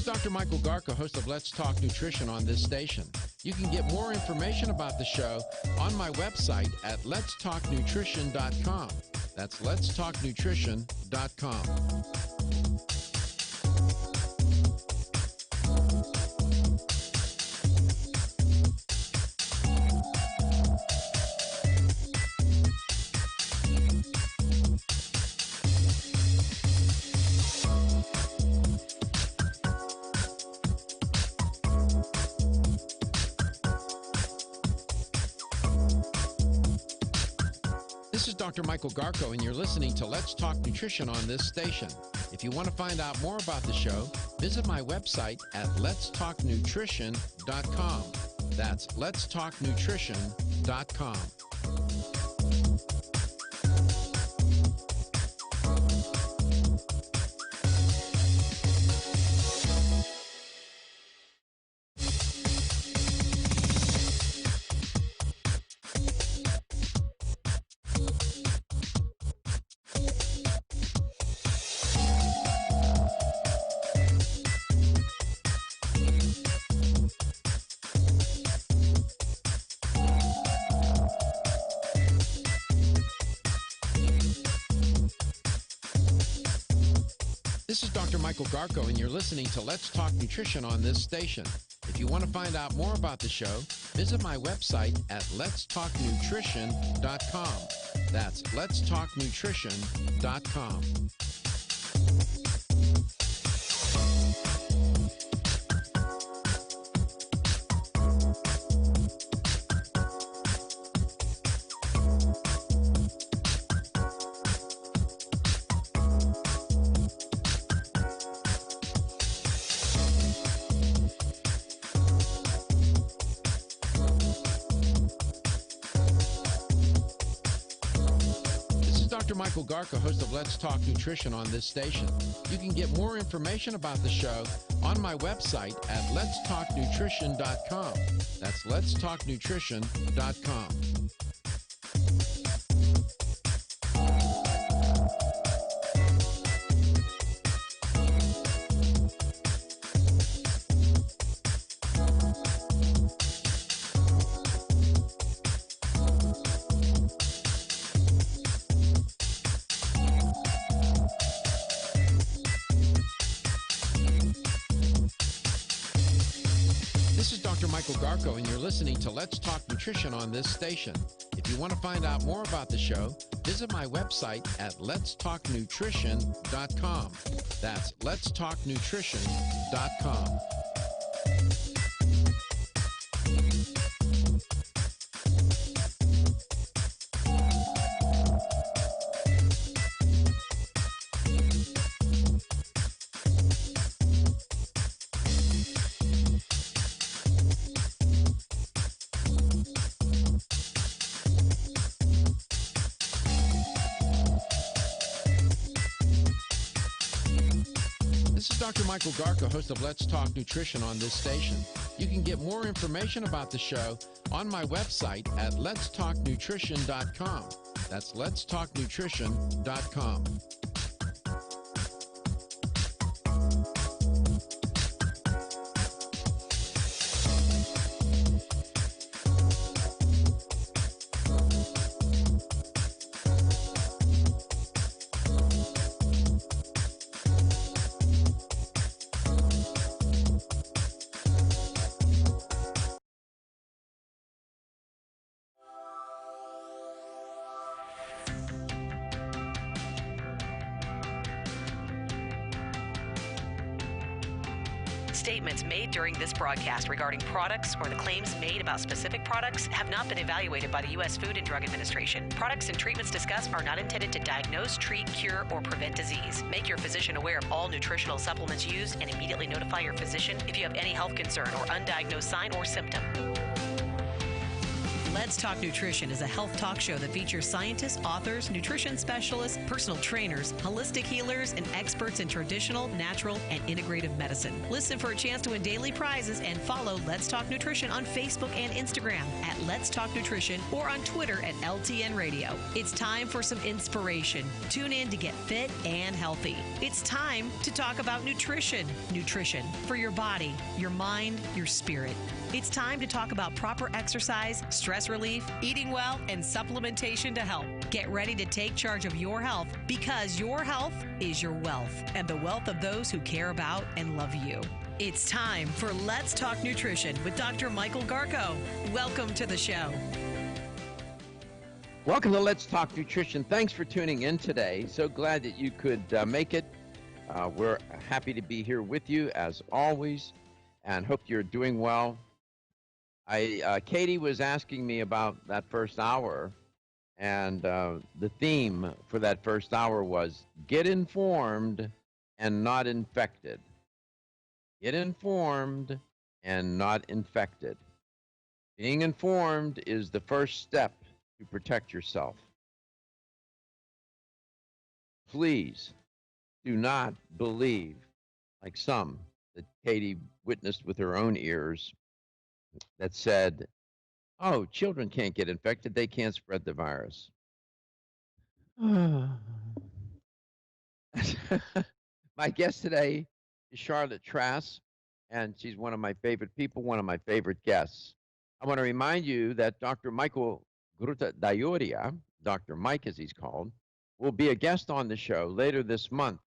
G: Dr. Michael Garko, host of Let's Talk Nutrition on this station. You can get more information about the show on my website at letstalknutrition.com. That's letstalknutrition.com. This is Dr. Michael Garko, and you're listening to Let's Talk Nutrition on this station. If you want to find out more about the show, visit my website at letstalknutrition.com. That's letstalknutrition.com. This is Dr. Michael Garko, and you're listening to Let's Talk Nutrition on this station. If you want to find out more about the show, visit my website at letstalknutrition.com. That's letstalknutrition.com. Dr. Michael Garko, host of Let's Talk Nutrition on this station. You can get more information about the show on my website at letstalknutrition.com. That's letstalknutrition.com. This is Dr. Michael Garko, and you're listening to Let's Talk Nutrition on this station. If you want to find out more about the show, visit my website at letstalknutrition.com. That's letstalknutrition.com. This is Dr. Michael Garko, host of Let's Talk Nutrition on this station. You can get more information about the show on my website at letstalknutrition.com. That's letstalknutrition.com.
A: Statements made during this broadcast regarding products or the claims made about specific products have not been evaluated by the U.S. Food and Drug Administration. Products and treatments discussed are not intended to diagnose, treat, cure, or prevent disease. Make your physician aware of all nutritional supplements used and immediately notify your physician if you have any health concern or undiagnosed sign or symptom. Let's Talk Nutrition is a health talk show that features scientists, authors, nutrition specialists, personal trainers, holistic healers, and experts in traditional, natural, and integrative medicine. Listen for a chance to win daily prizes and follow Let's Talk Nutrition on Facebook and Instagram at Let's Talk Nutrition or on Twitter at LTN Radio. It's time for some inspiration. Tune in to get fit and healthy. It's time to talk about nutrition. Nutrition for your body, your mind, your spirit. It's time to talk about proper exercise, stress relief, eating well, and supplementation to help. Get ready to take charge of your health because your health is your wealth and the wealth of those who care about and love you. It's time for Let's Talk Nutrition with Dr. Michael Garko. Welcome to the show.
B: Welcome to Let's Talk Nutrition. Thanks for tuning in today. So glad that you could make it. We're happy to be here with you as always and hope you're doing well. Katie was asking me about that first hour, And the theme for that first hour was get informed and not infected. Get informed and not infected. Being informed is the first step to protect yourself. Please do not believe, like some that Katie witnessed with her own ears, that said, oh, children can't get infected, they can't spread the virus. My guest today is Charlotte Trass, and she's one of my favorite people, one of my favorite guests. I want to remind you that Dr. Michael Gruttadauria, Dr. Mike as he's called, will be a guest on the show later this month.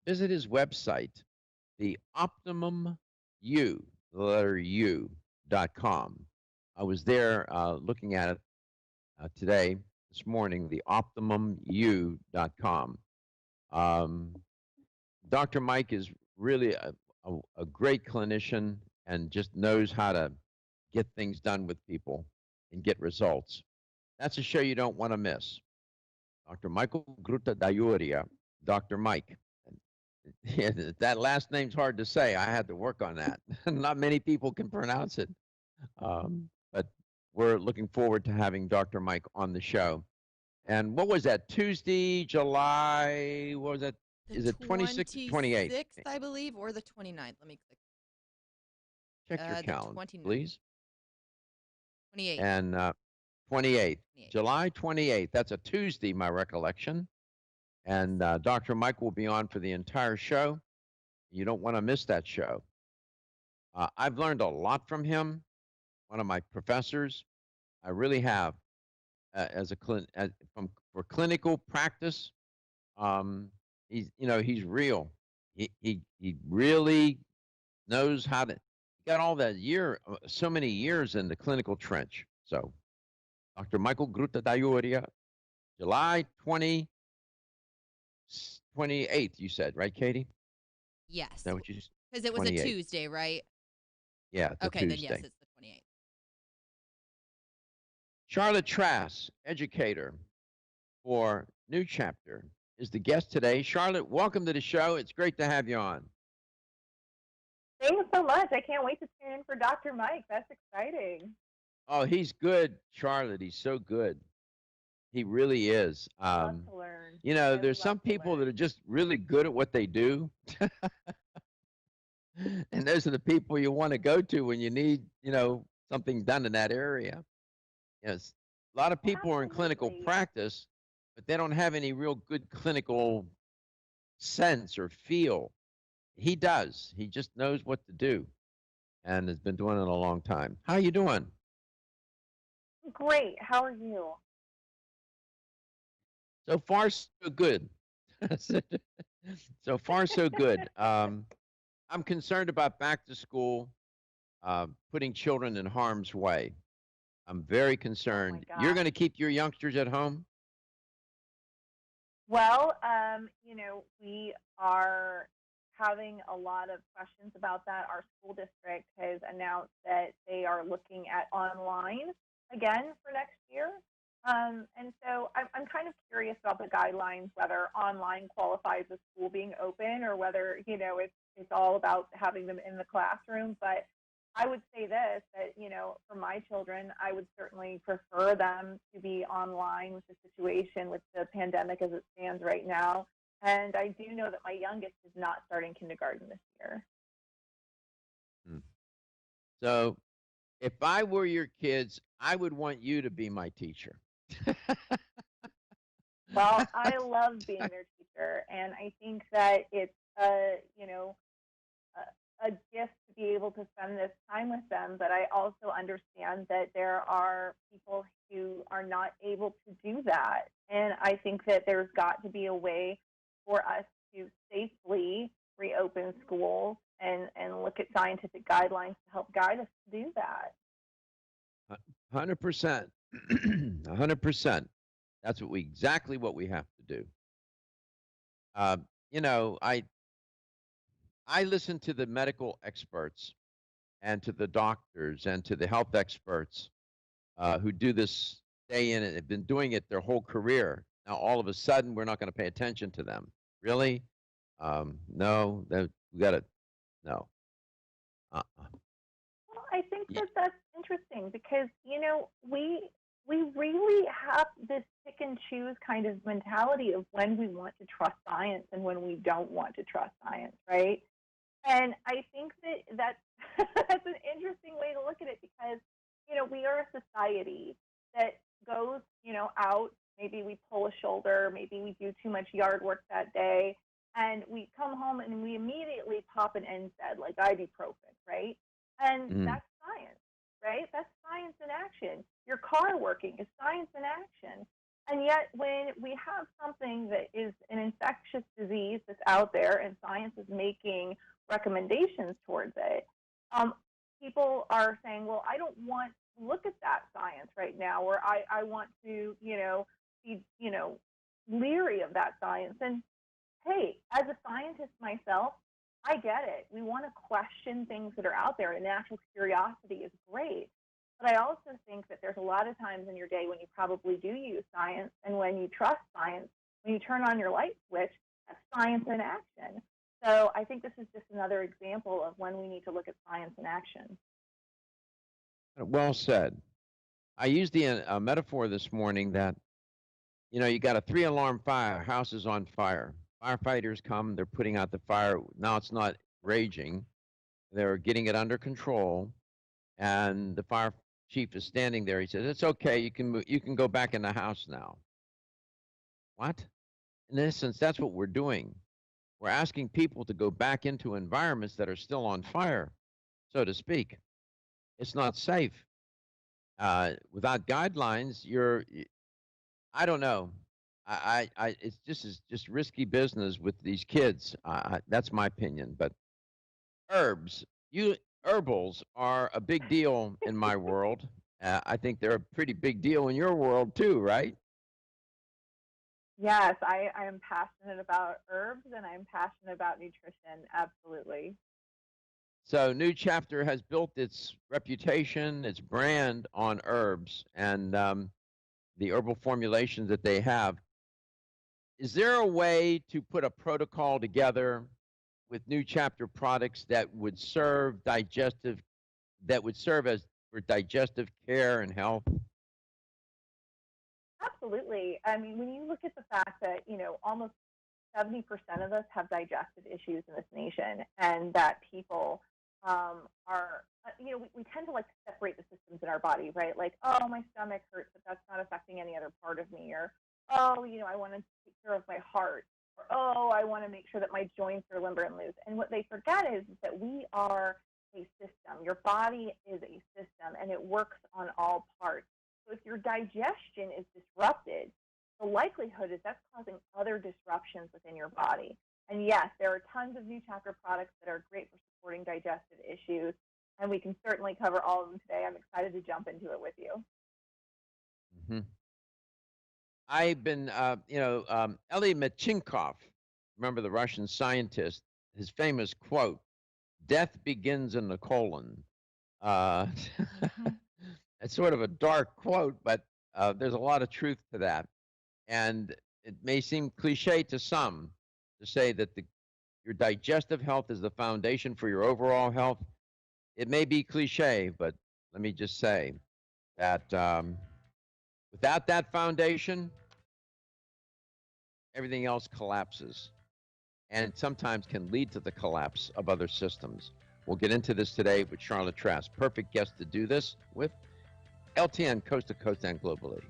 B: Visit his website, the OptimumU, the letter U.com. I was there looking at it today, this morning, the OptimumU.com. Dr. Mike is really a great clinician and just knows how to get things done with people and get results. That's a show you don't want to miss. Dr. Michael Gruttadauria, Dr. Mike. That last name's hard to say. I had to work on that. Not many people can pronounce it. But we're looking forward to having Dr. Mike on the show. And what was that, Tuesday, July, what was that? Is it 26th, 28th?
C: 26th, I believe, or the 29th. Let me click.
B: Check your calendar,
C: 29th.
B: please.
C: 28th.
B: And 28th, July 28th. That's a Tuesday, my recollection. And Dr. Mike will be on for the entire show. You don't want to miss that show. I've learned a lot from him, one of my professors. I really have, for clinical practice. He's real. He really knows how to. He got all that so many years in the clinical trench. So, Dr. Michael Gruttadauria, July 28th, you said, right, Katie?
C: Yes.
B: Is that what you said?
C: Because it was
B: 28th.
C: a Tuesday, right?
B: Yeah, it's
C: okay,
B: a
C: then
B: Tuesday.
C: yes, it's the 28th.
B: Charlotte Trass, educator for New Chapter, is the guest today. Charlotte, welcome to the show. It's great to have you on.
L: Thanks so much. I can't wait to tune in for Dr. Mike. That's exciting.
B: Oh, he's good, Charlotte. He's so good. He really is.
L: Love to learn.
B: There's some people that are just really good at what they do. And those are the people you want to go to when you need, something done in that area. Yes. A lot of people are in clinical practice, but they don't have any real good clinical sense or feel. He does. He just knows what to do and has been doing it a long time. How you doing?
L: Great. How are you?
B: So far, so good. So far, so good. I'm concerned about back to school, putting children in harm's way. I'm very concerned.
L: Oh
B: You're going to keep your youngsters at home?
L: Well, we are having a lot of questions about that. Our school district has announced that they are looking at online again for next year. And so I'm kind of curious about the guidelines, whether online qualifies as school being open or whether, it's all about having them in the classroom. But I would say this, that, for my children, I would certainly prefer them to be online with the situation with the pandemic as it stands right now. And I do know that my youngest is not starting kindergarten this year.
B: So if I were your kids, I would want you to be my teacher.
L: Well, I love being their teacher, and I think that it's a gift to be able to spend this time with them, but I also understand that there are people who are not able to do that. And I think that there's got to be a way for us to safely reopen schools and look at scientific guidelines to help guide us to do that.
B: 100%. 100%. That's exactly what we have to do. I listen to the medical experts and to the doctors and to the health experts who do this day in and have been doing it their whole career. Now, all of a sudden, we're not going to pay attention to them. Really? No, we got to, no.
L: Well, I think that that's interesting because, you know, we really have this pick and choose kind of mentality of when we want to trust science and when we don't want to trust science, right? And I think that's that's an interesting way to look at it because, you know, we are a society that goes, you know, out, maybe we pull a shoulder, maybe we do too much yard work that day, and we come home and we immediately pop an NSAID like ibuprofen, right? And that's science, right? That's science in action. Your car working is science in action. And yet when we have something that is an infectious disease that's out there and science is making recommendations towards it, people are saying, well, I don't want to look at that science right now, or I want to, you know, be, you know, leery of that science. And hey, as a scientist myself, I get it. We want to question things that are out there, and natural curiosity is great. But I also think that there's a lot of times in your day when you probably do use science, and when you trust science, when you turn on your light switch, that's science in action. So I think this is just another example of when we need to look at science in action.
B: Well said. I used the metaphor this morning that, you know, you got a 3-alarm fire, house is on fire. Firefighters come, they're putting out the fire. Now it's not raging. They're getting it under control. And the fire chief is standing there. He says, it's okay, you can go back in the house now. What? In essence, that's what we're doing. We're asking people to go back into environments that are still on fire, so to speak. It's not safe. Without guidelines, I don't know. It's just risky business with these kids. That's my opinion. But herbals are a big deal in my world. I think they're a pretty big deal in your world too, right?
L: Yes, I am passionate about herbs and I'm passionate about nutrition. Absolutely.
B: So New Chapter has built its reputation, its brand on herbs and the herbal formulations that they have. Is there a way to put a protocol together with New Chapter products that would serve as for digestive care and health?
L: Absolutely. I mean, when you look at the fact that, you know, almost 70% of us have digestive issues in this nation, and that people are, you know, we tend to like to separate the systems in our body, right? Like, oh, my stomach hurts, but that's not affecting any other part of me. Or, oh, you know, I want to take care of my heart. Or, oh, I want to make sure that my joints are limber and loose. And what they forget is that we are a system. Your body is a system, and it works on all parts. So if your digestion is disrupted, the likelihood is that's causing other disruptions within your body. And yes, there are tons of New Chapter products that are great for supporting digestive issues, and we can certainly cover all of them today. I'm excited to jump into it with you.
B: Mm-hmm. I've been, Elie Metchnikoff, remember the Russian scientist, his famous quote, "Death begins in the colon." It's sort of a dark quote, but there's a lot of truth to that. And it may seem cliche to some to say that your digestive health is the foundation for your overall health. It may be cliche, but let me just say that without that foundation, everything else collapses and sometimes can lead to the collapse of other systems. We'll get into this today with Charlotte Trask, perfect guest to do this with. LTN, coast to coast and globally.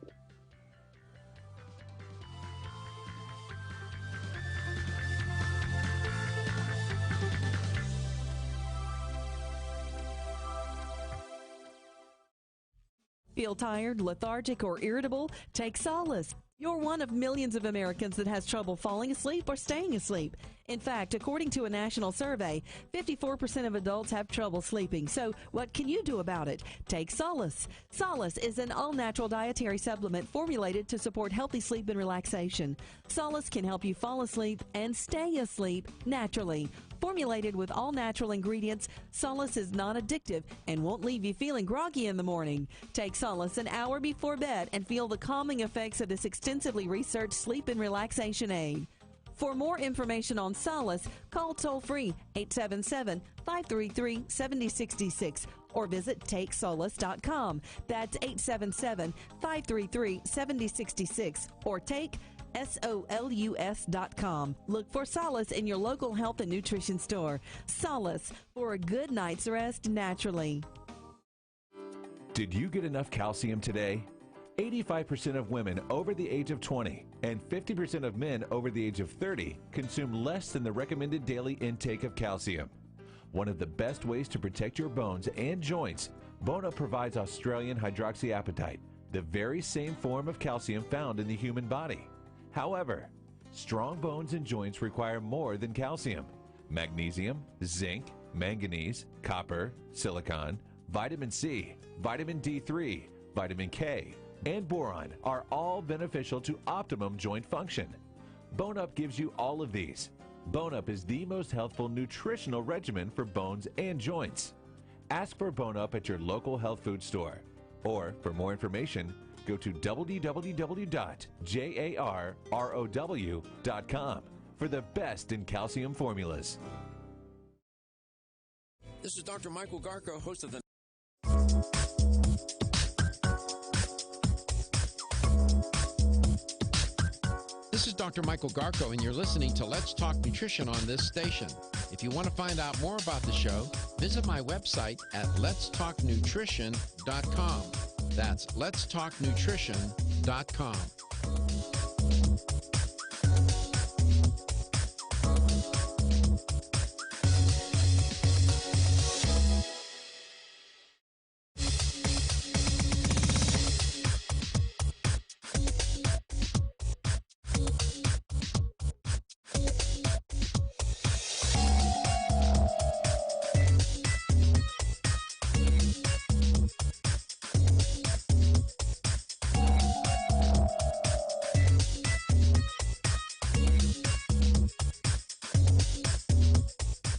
A: Feel tired, lethargic, or irritable? Take Solace. You're one of millions of Americans that has trouble falling asleep or staying asleep. In fact, according to a national survey, 54% of adults have trouble sleeping. So what can you do about it? Take Solace. Solace is an all-natural dietary supplement formulated to support healthy sleep and relaxation. Solace can help you fall asleep and stay asleep naturally.
M: Formulated with all natural ingredients, Solace is non-addictive and won't leave you feeling groggy in the morning. Take Solace an hour before bed and feel the calming effects of this extensively researched sleep and relaxation aid. For more information on Solace, call toll-free 877-533-7066 or visit takesolace.com. That's 877-533-7066 or take SOLUS.com. Look for Solace in your local health and nutrition store. Solace, for a good night's rest naturally.
N: Did you get enough calcium today? 85% of women over the age of 20 and 50% of men over the age of 30 consume less than the recommended daily intake of calcium. One of the best ways to protect your bones and joints, Bone Up provides Australian hydroxyapatite, the very same form of calcium found in the human body. However, strong bones and joints require more than calcium. Magnesium, zinc, manganese, copper, silicon, vitamin C, vitamin D3, vitamin K, and boron are all beneficial to optimum joint function. Bone Up gives you all of these. Bone Up is the most healthful nutritional regimen for bones and joints. Ask for Bone Up at your local health food store. Or, for more information, go to www.jarrow.com for the best in calcium formulas.
G: This is Dr. Michael Garko, host of the This is Dr. Michael Garko, and you're listening to Let's Talk Nutrition on this station. If you want to find out more about the show, visit my website at letstalknutrition.com. That's letstalknutrition.com.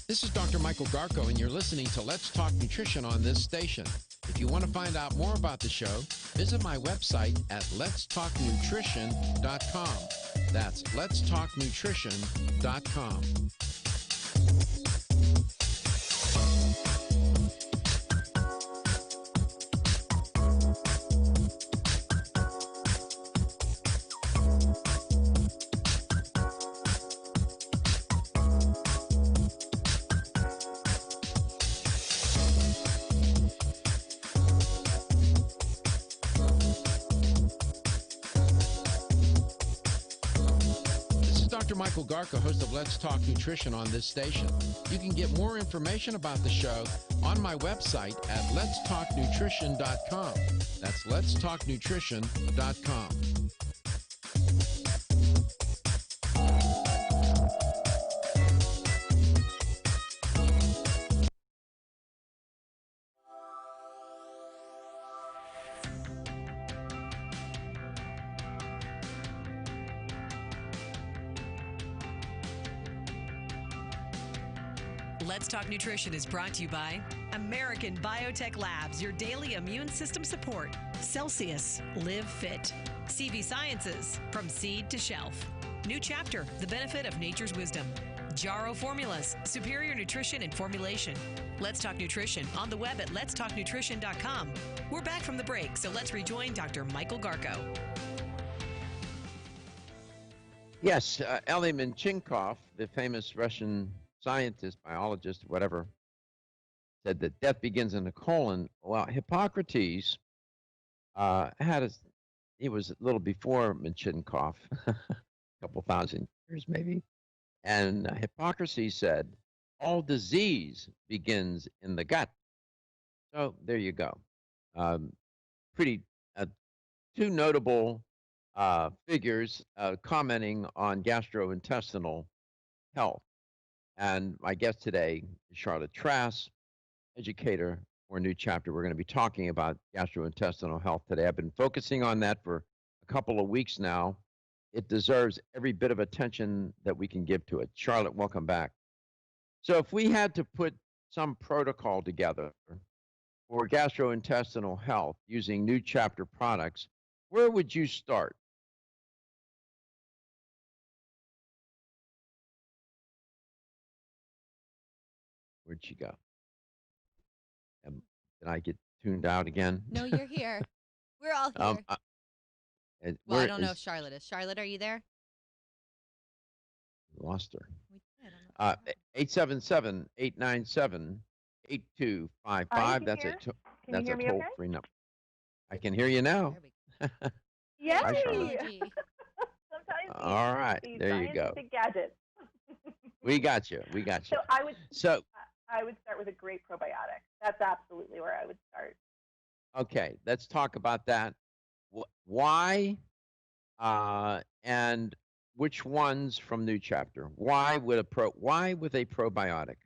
G: This is Dr. Michael Garko, and you're listening to Let's Talk Nutrition on this station. If you want to find out more about the show, visit my website at letstalknutrition.com. That's letstalknutrition.com. Dr. Michael Garko, host of Let's Talk Nutrition on this station. You can get more information about the show on my website at letstalknutrition.com. That's letstalknutrition.com.
A: Let's Talk Nutrition is brought to you by American Biotech Labs, your daily immune system support. Celsius, Live Fit. CV Sciences, from seed to shelf. New Chapter, the benefit of nature's wisdom. Jarrow Formulas, superior nutrition and formulation. Let's Talk Nutrition on the web at letstalknutrition.com. We're back from the break, so let's rejoin Dr. Michael Garko.
B: Yes, Ellie Menchenkov, the famous Russian scientist, biologist, whatever, said that death begins in the colon. Well, Hippocrates he was a little before Menchenkov, a couple thousand years maybe, and Hippocrates said all disease begins in the gut. So there you go. Two notable figures commenting on gastrointestinal health. And my guest today is Charlotte Trass, educator for New Chapter. We're going to be talking about gastrointestinal health today. I've been focusing on that for a couple of weeks now. It deserves every bit of attention that we can give to it. Charlotte, welcome back. So if we had to put some protocol together for gastrointestinal health using New Chapter products, where would you start? Where'd she go? Did I get tuned out again?
C: No, you're here. We're all here.
B: Well,
C: I don't know if Charlotte is. Charlotte, are you there?
B: Lost her.
C: We did. I don't know.
B: 877-897-8255. That's
L: here.
B: that's a
L: hear me
B: toll
L: okay?
B: free number. I can hear you now.
L: Yay!
B: Hi, Charlotte.
L: Sometimes
B: All right,
L: these
B: there you go.
L: scientific gadgets.
B: We got you. We got you.
L: So I would
B: So
L: start with a great probiotic. That's absolutely where I would start.
B: okay, let's talk about that. Why and which ones from New Chapter? Why with a probiotic?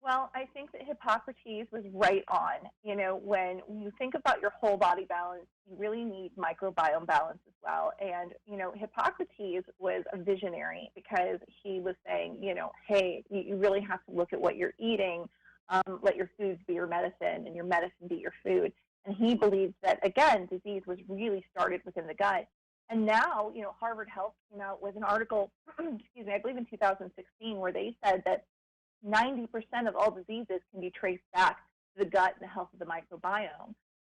L: Well, I think that Hippocrates was right on. You know, when you think about your whole body balance, you really need microbiome balance as well. And, you know, Hippocrates was a visionary because he was saying, you know, hey, you really have to look at what you're eating. Let your foods be your medicine and your medicine be your food. And he believed that, again, disease was really started within the gut. And now, you know, Harvard Health came out with an article, excuse me, I believe in 2016, where they said that 90% of all diseases can be traced back to the gut and the health of the microbiome.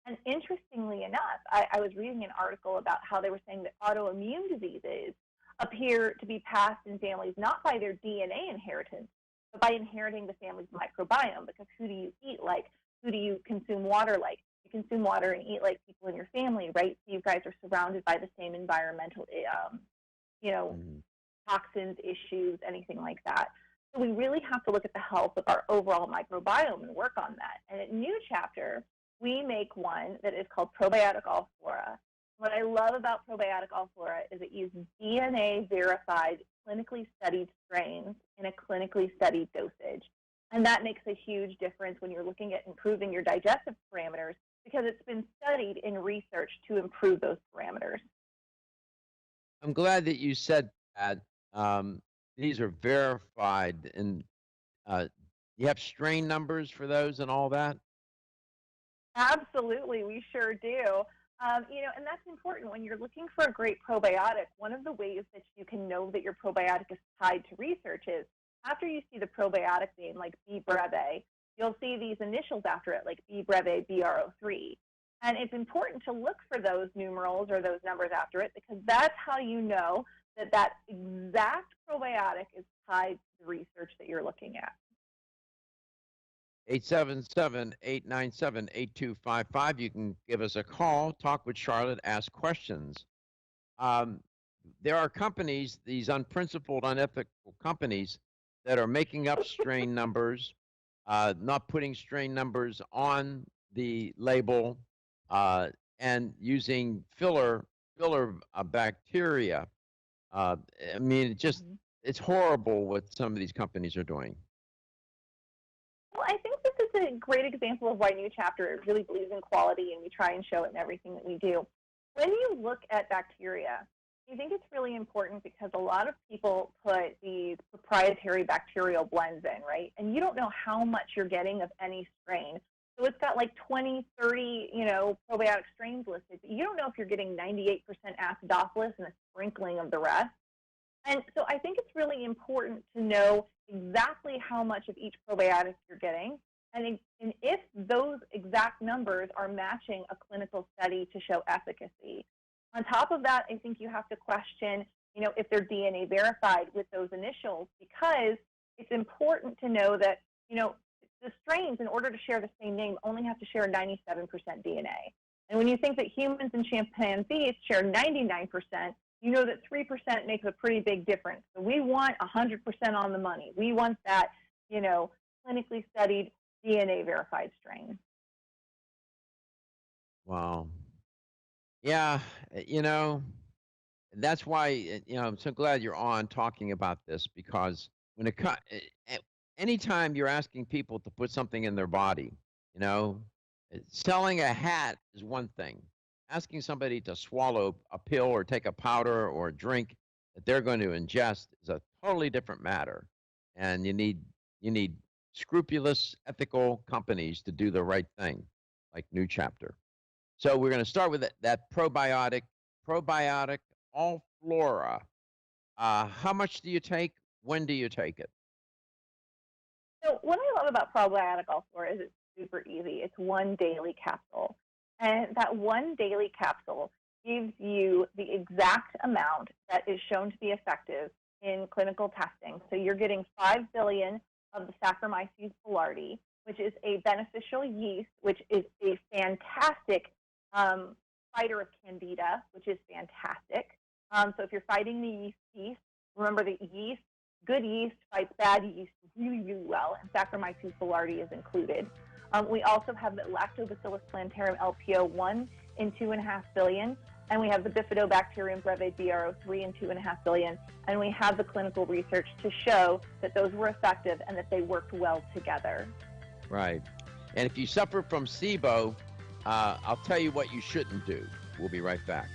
L: And interestingly enough, I was reading an article about how they were saying that autoimmune diseases appear to be passed in families not by their DNA inheritance, but by inheriting the family's microbiome. Because who do you eat like? Who do you consume water like? You consume water and eat like people in your family, right? So you guys are surrounded by the same environmental, you know, toxins, issues, anything like that. So we really have to look at the health of our overall microbiome and work on that. And at New Chapter, we make one that is called Probiotic All-Flora. What I love about Probiotic All-Flora is it uses DNA-verified, clinically studied strains in a clinically studied dosage. And that makes a huge difference when you're looking at improving your digestive parameters because it's been studied in research to improve those parameters.
B: I'm glad that you said that. These are verified, and you have strain numbers for those and all that?
L: Absolutely, we sure do. You know, and that's important when you're looking for a great probiotic. One of the ways that you can know that your probiotic is tied to research is after you see the probiotic name like B. breve, you'll see these initials after it like B. breve BR03. And it's important to look for those numerals or those numbers after it because that's how you know that that exact probiotic is tied to the research that you're looking at.
B: 877-897-8255. You can give us a call, talk with Charlotte, ask questions. There are companies, these unprincipled, unethical companies, that are making up strain numbers, not putting strain numbers on the label, and using filler bacteria. I mean, it's horrible what some of these companies are doing.
L: Well, I think this is a great example of why New Chapter really believes in quality, and we try and show it in everything that we do. When you look at bacteria, I think it's really important because a lot of people put these proprietary bacterial blends in, right? And you don't know how much you're getting of any strain. So it's got like 20, 30, you know, probiotic strains listed. But you don't know if you're getting 98% Acidophilus and a sprinkling of the rest. And so I think it's really important to know exactly how much of each probiotic you're getting and if those exact numbers are matching a clinical study to show efficacy. On top of that, I think you have to question, you know, if they're DNA verified with those initials because it's important to know that, you know, the strains, in order to share the same name, only have to share 97% DNA. And when you think that humans and chimpanzees share 99%, you know that 3% makes a pretty big difference. So we want 100% on the money. We want that, you know, clinically studied DNA verified strain.
B: Wow. Yeah, you know, that's why, you know, I'm so glad you're on talking about this because when it anytime you're asking people to put something in their body, you know, selling a hat is one thing. Asking somebody to swallow a pill or take a powder or a drink that they're going to ingest is a totally different matter. and you need scrupulous, ethical companies to do the right thing, like New Chapter. So we're going to start with that probiotic All Flora. How much do you take? When do you take it?
L: So what I love about probiotic All Flora is it's super easy. It's one daily capsule. And that one daily capsule gives you the exact amount that is shown to be effective in clinical testing. So you're getting 5 billion of the Saccharomyces boulardii, which is a beneficial yeast, which is a fantastic fighter of candida, which is fantastic. So if you're fighting the yeast, remember the yeast, good yeast fights bad yeast really, really well, and Saccharomyces boulardii is included. We also have the Lactobacillus plantarum LPO1 in 2.5 billion, and we have the Bifidobacterium breve BRO3 in 2.5 billion, and we have the clinical research to show that those were effective and that they worked well together.
B: Right. And if you suffer from SIBO, I'll tell you what you shouldn't do. We'll be right back.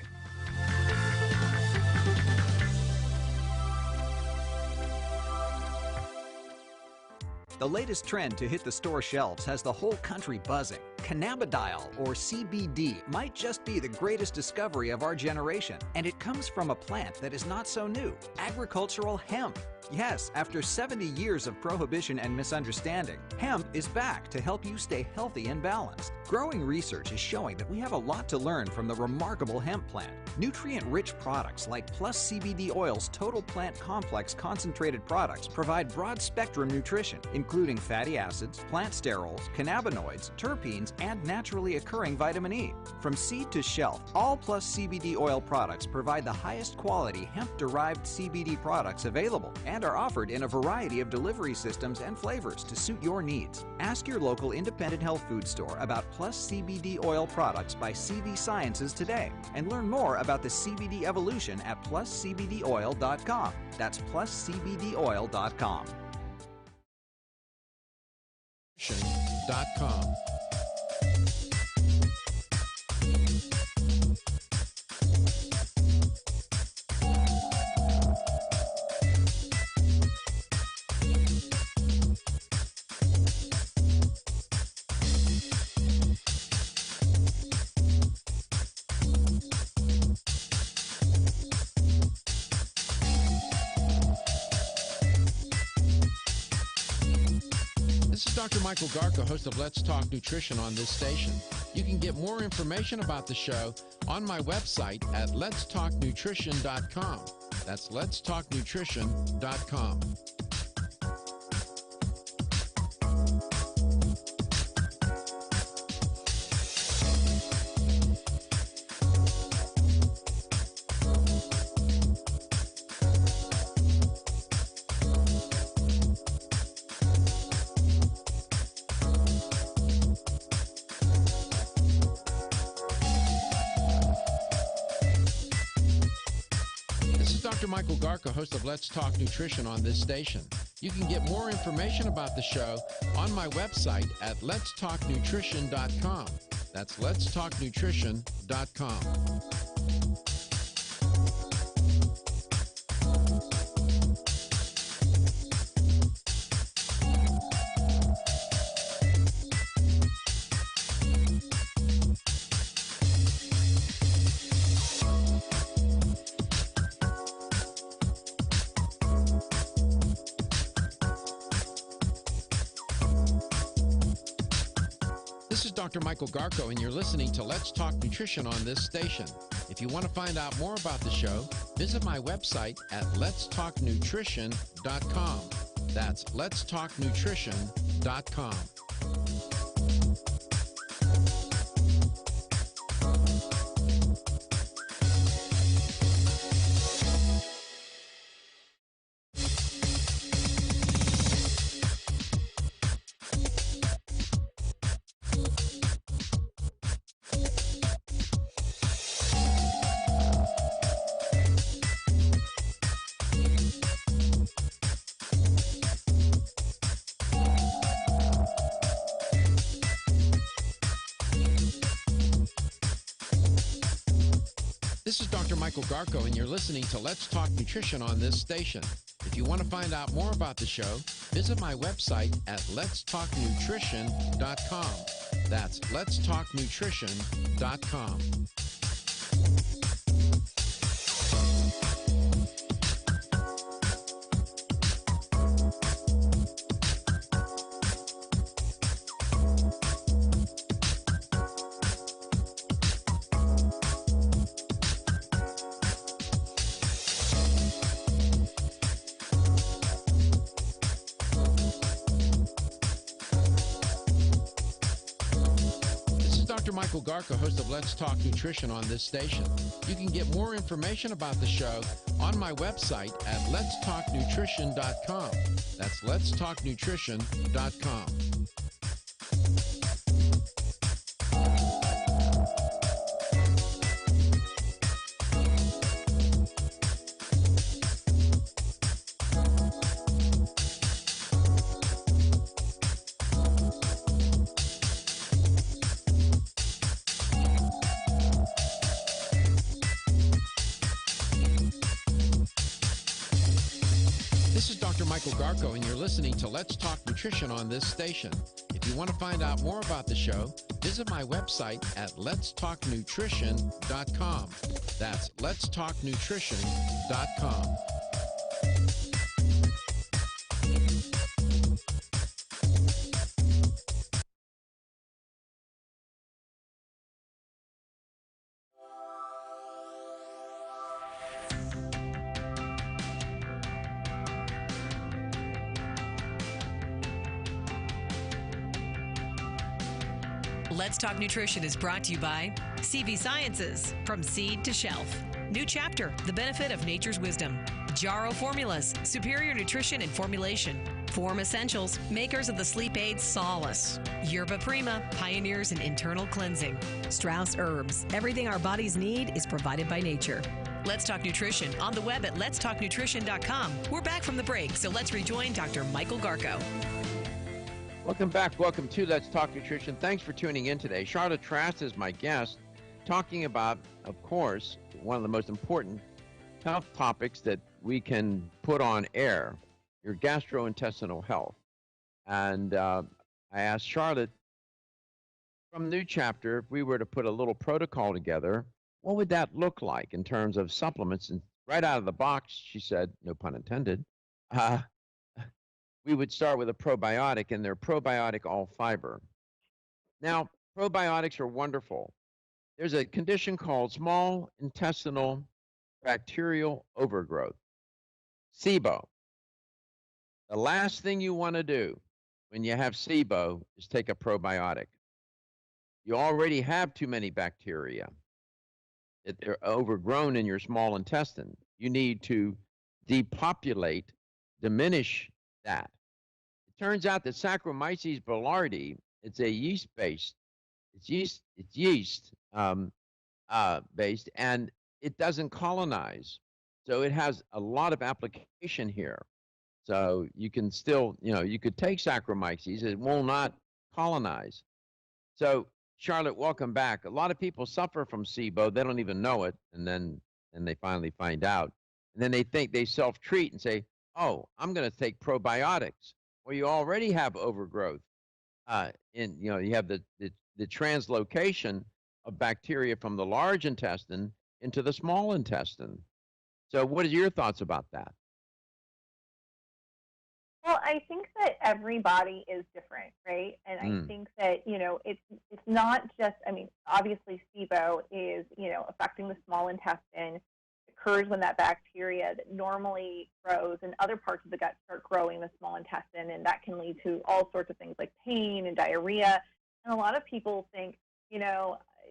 K: The latest trend to hit the store shelves has the whole country buzzing. Cannabidiol, or CBD, might just be the greatest discovery of our generation, and it comes from a plant that is not so new, agricultural hemp. Yes, after 70 years of prohibition and misunderstanding, hemp is back to help you stay healthy and balanced. Growing research is showing that we have a lot to learn from the remarkable hemp plant. Nutrient-rich products like Plus CBD Oil's Total Plant Complex concentrated products provide broad-spectrum nutrition, including fatty acids, plant sterols, cannabinoids, terpenes, and naturally occurring vitamin E. From seed to shelf, all Plus CBD Oil products provide the highest quality hemp-derived CBD products available and are offered in a variety of delivery systems and flavors to suit your needs. Ask your local independent health food store about Plus CBD Oil products by CV Sciences today and learn more about the CBD evolution at pluscbdoil.com. That's pluscbdoil.com.
G: .com. This is Dr. Michael Garko, host of Let's Talk Nutrition on this station. You can get more information about the show on my website at letstalknutrition.com. That's letstalknutrition.com. Dr. Michael Garko, host of Let's Talk Nutrition on this station. You can get more information about the show on my website at letstalknutrition.com. That's letstalknutrition.com. This is Dr. Michael Garko, and you're listening to Let's Talk Nutrition on this station. If you want to find out more about the show, visit my website at letstalknutrition.com. That's letstalknutrition.com. This is Dr. Michael Garko, and you're listening to Let's Talk Nutrition on this station. If If you want to find out more about the show, visit my website at letstalknutrition.com. That's letstalknutrition.com. Michael Garko, host of Let's Talk Nutrition on this station. You can get more information about the show on my website at letstalknutrition.com. That's letstalknutrition.com. Michael Garko, and you're listening to Let's Talk Nutrition on this station. If you want to find out more about the show, visit my website at letstalknutrition.com. That's letstalknutrition.com.
A: Let's Talk Nutrition is brought to you by CV Sciences, from seed to shelf. New chapter, the benefit of nature's wisdom. Jarrow Formulas, superior nutrition and formulation. Form Essentials, makers of the sleep aid Solace. Yerba Prima, pioneers in internal cleansing. Strauss Herbs, everything our bodies need is provided by nature. Let's Talk Nutrition on the web at letstalknutrition.com. We're back from the break, so let's rejoin Dr. Michael Garko.
B: Welcome back. Welcome to Let's Talk Nutrition. Thanks for tuning in today. Charlotte Trask is my guest, talking about, of course, one of the most important health topics that we can put on air, your gastrointestinal health. And I asked Charlotte, from New Chapter, if we were to put a little protocol together, what would that look like in terms of supplements? And right out of the box, she said, no pun intended, we would start with a probiotic, and they're probiotic all fiber. Now, probiotics are wonderful. There's a condition called small intestinal bacterial overgrowth, SIBO. The last thing you want to do when you have SIBO is take a probiotic. You already have too many bacteria. They're overgrown in your small intestine. You need to depopulate, diminish that. Turns out that Saccharomyces boulardii, it's a yeast-based, it's yeast based, and it doesn't colonize. So it has a lot of application here. So you can still, you could take Saccharomyces, it will not colonize. So Charlotte, welcome back. A lot of people suffer from SIBO, they don't even know it, and they finally find out. And then they think they self-treat and say, oh, I'm going to take probiotics. Well, you already have overgrowth. You have the translocation of bacteria from the large intestine into the small intestine. So what are your thoughts about that?
L: Well, I think that everybody is different, right? And I think that, it's not just, obviously SIBO is, affecting the small intestine. Occurs when that bacteria that normally grows in other parts of the gut start growing in the small intestine, and that can lead to all sorts of things like pain and diarrhea. And a lot of people think,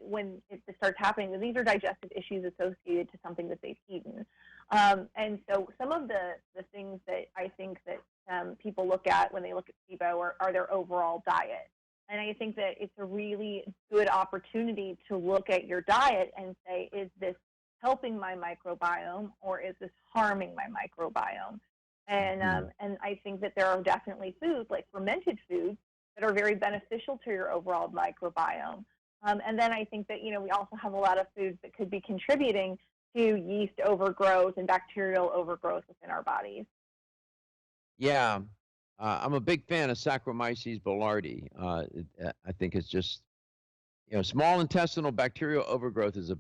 L: when it starts happening, that these are digestive issues associated to something that they've eaten. And so some of the things that I think that people look at when they look at SIBO are their overall diet. And I think that it's a really good opportunity to look at your diet and say, is this helping my microbiome, or is this harming my microbiome? And I think that there are definitely foods, like fermented foods, that are very beneficial to your overall microbiome. And then I think that, we also have a lot of foods that could be contributing to yeast overgrowth and bacterial overgrowth within our bodies.
B: Yeah, I'm a big fan of Saccharomyces boulardii. I think it's just, small intestinal bacterial overgrowth is a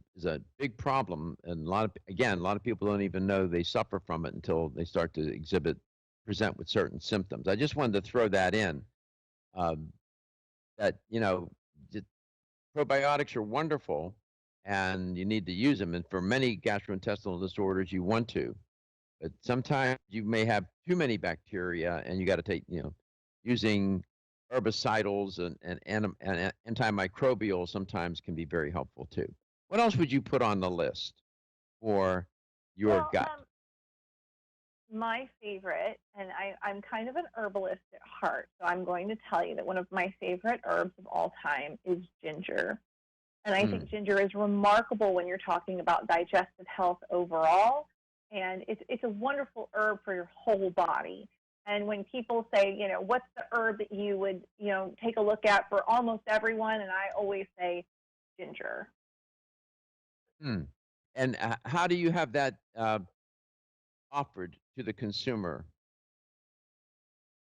B: big problem, and a lot of people don't even know they suffer from it until they start to present with certain symptoms. I just wanted to throw that in. Um, that j- probiotics are wonderful, and you need to use them. And for many gastrointestinal disorders, you want to. But sometimes you may have too many bacteria, and you got to take, using herbicidals and antimicrobials sometimes can be very helpful too. What else would you put on the list for your
L: Well,
B: gut?
L: my favorite, and I'm kind of an herbalist at heart, so I'm going to tell you that one of my favorite herbs of all time is ginger. And I think ginger is remarkable when you're talking about digestive health overall. And it's a wonderful herb for your whole body. And when people say, what's the herb that you would, take a look at for almost everyone? And I always say ginger.
B: Hmm. And how do you have that offered to the consumer?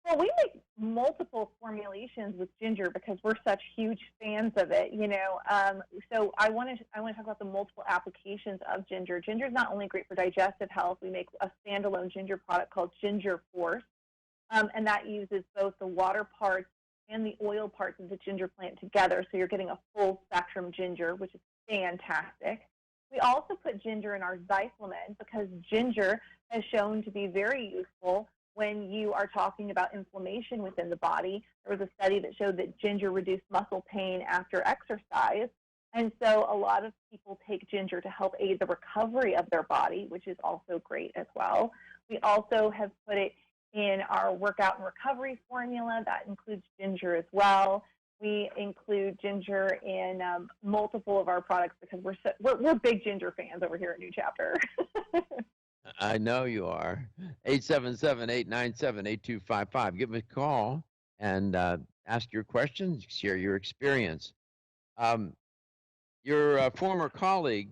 L: Well, we make multiple formulations with ginger because we're such huge fans of it, So I want to talk about the multiple applications of ginger. Ginger is not only great for digestive health. We make a standalone ginger product called Ginger Force, and that uses both the water parts and the oil parts of the ginger plant together. So you're getting a full spectrum ginger, which is fantastic. We also put ginger in our Zyflamen because ginger has shown to be very useful when you are talking about inflammation within the body. There was a study that showed that ginger reduced muscle pain after exercise. And so a lot of people take ginger to help aid the recovery of their body, which is also great as well. We also have put it in our workout and recovery formula. That includes ginger as well. We include ginger in multiple of our products because we're big ginger fans over here at New Chapter.
B: I know you are. 877-897-8255. Give me a call and ask your questions, share your experience. Your former colleague,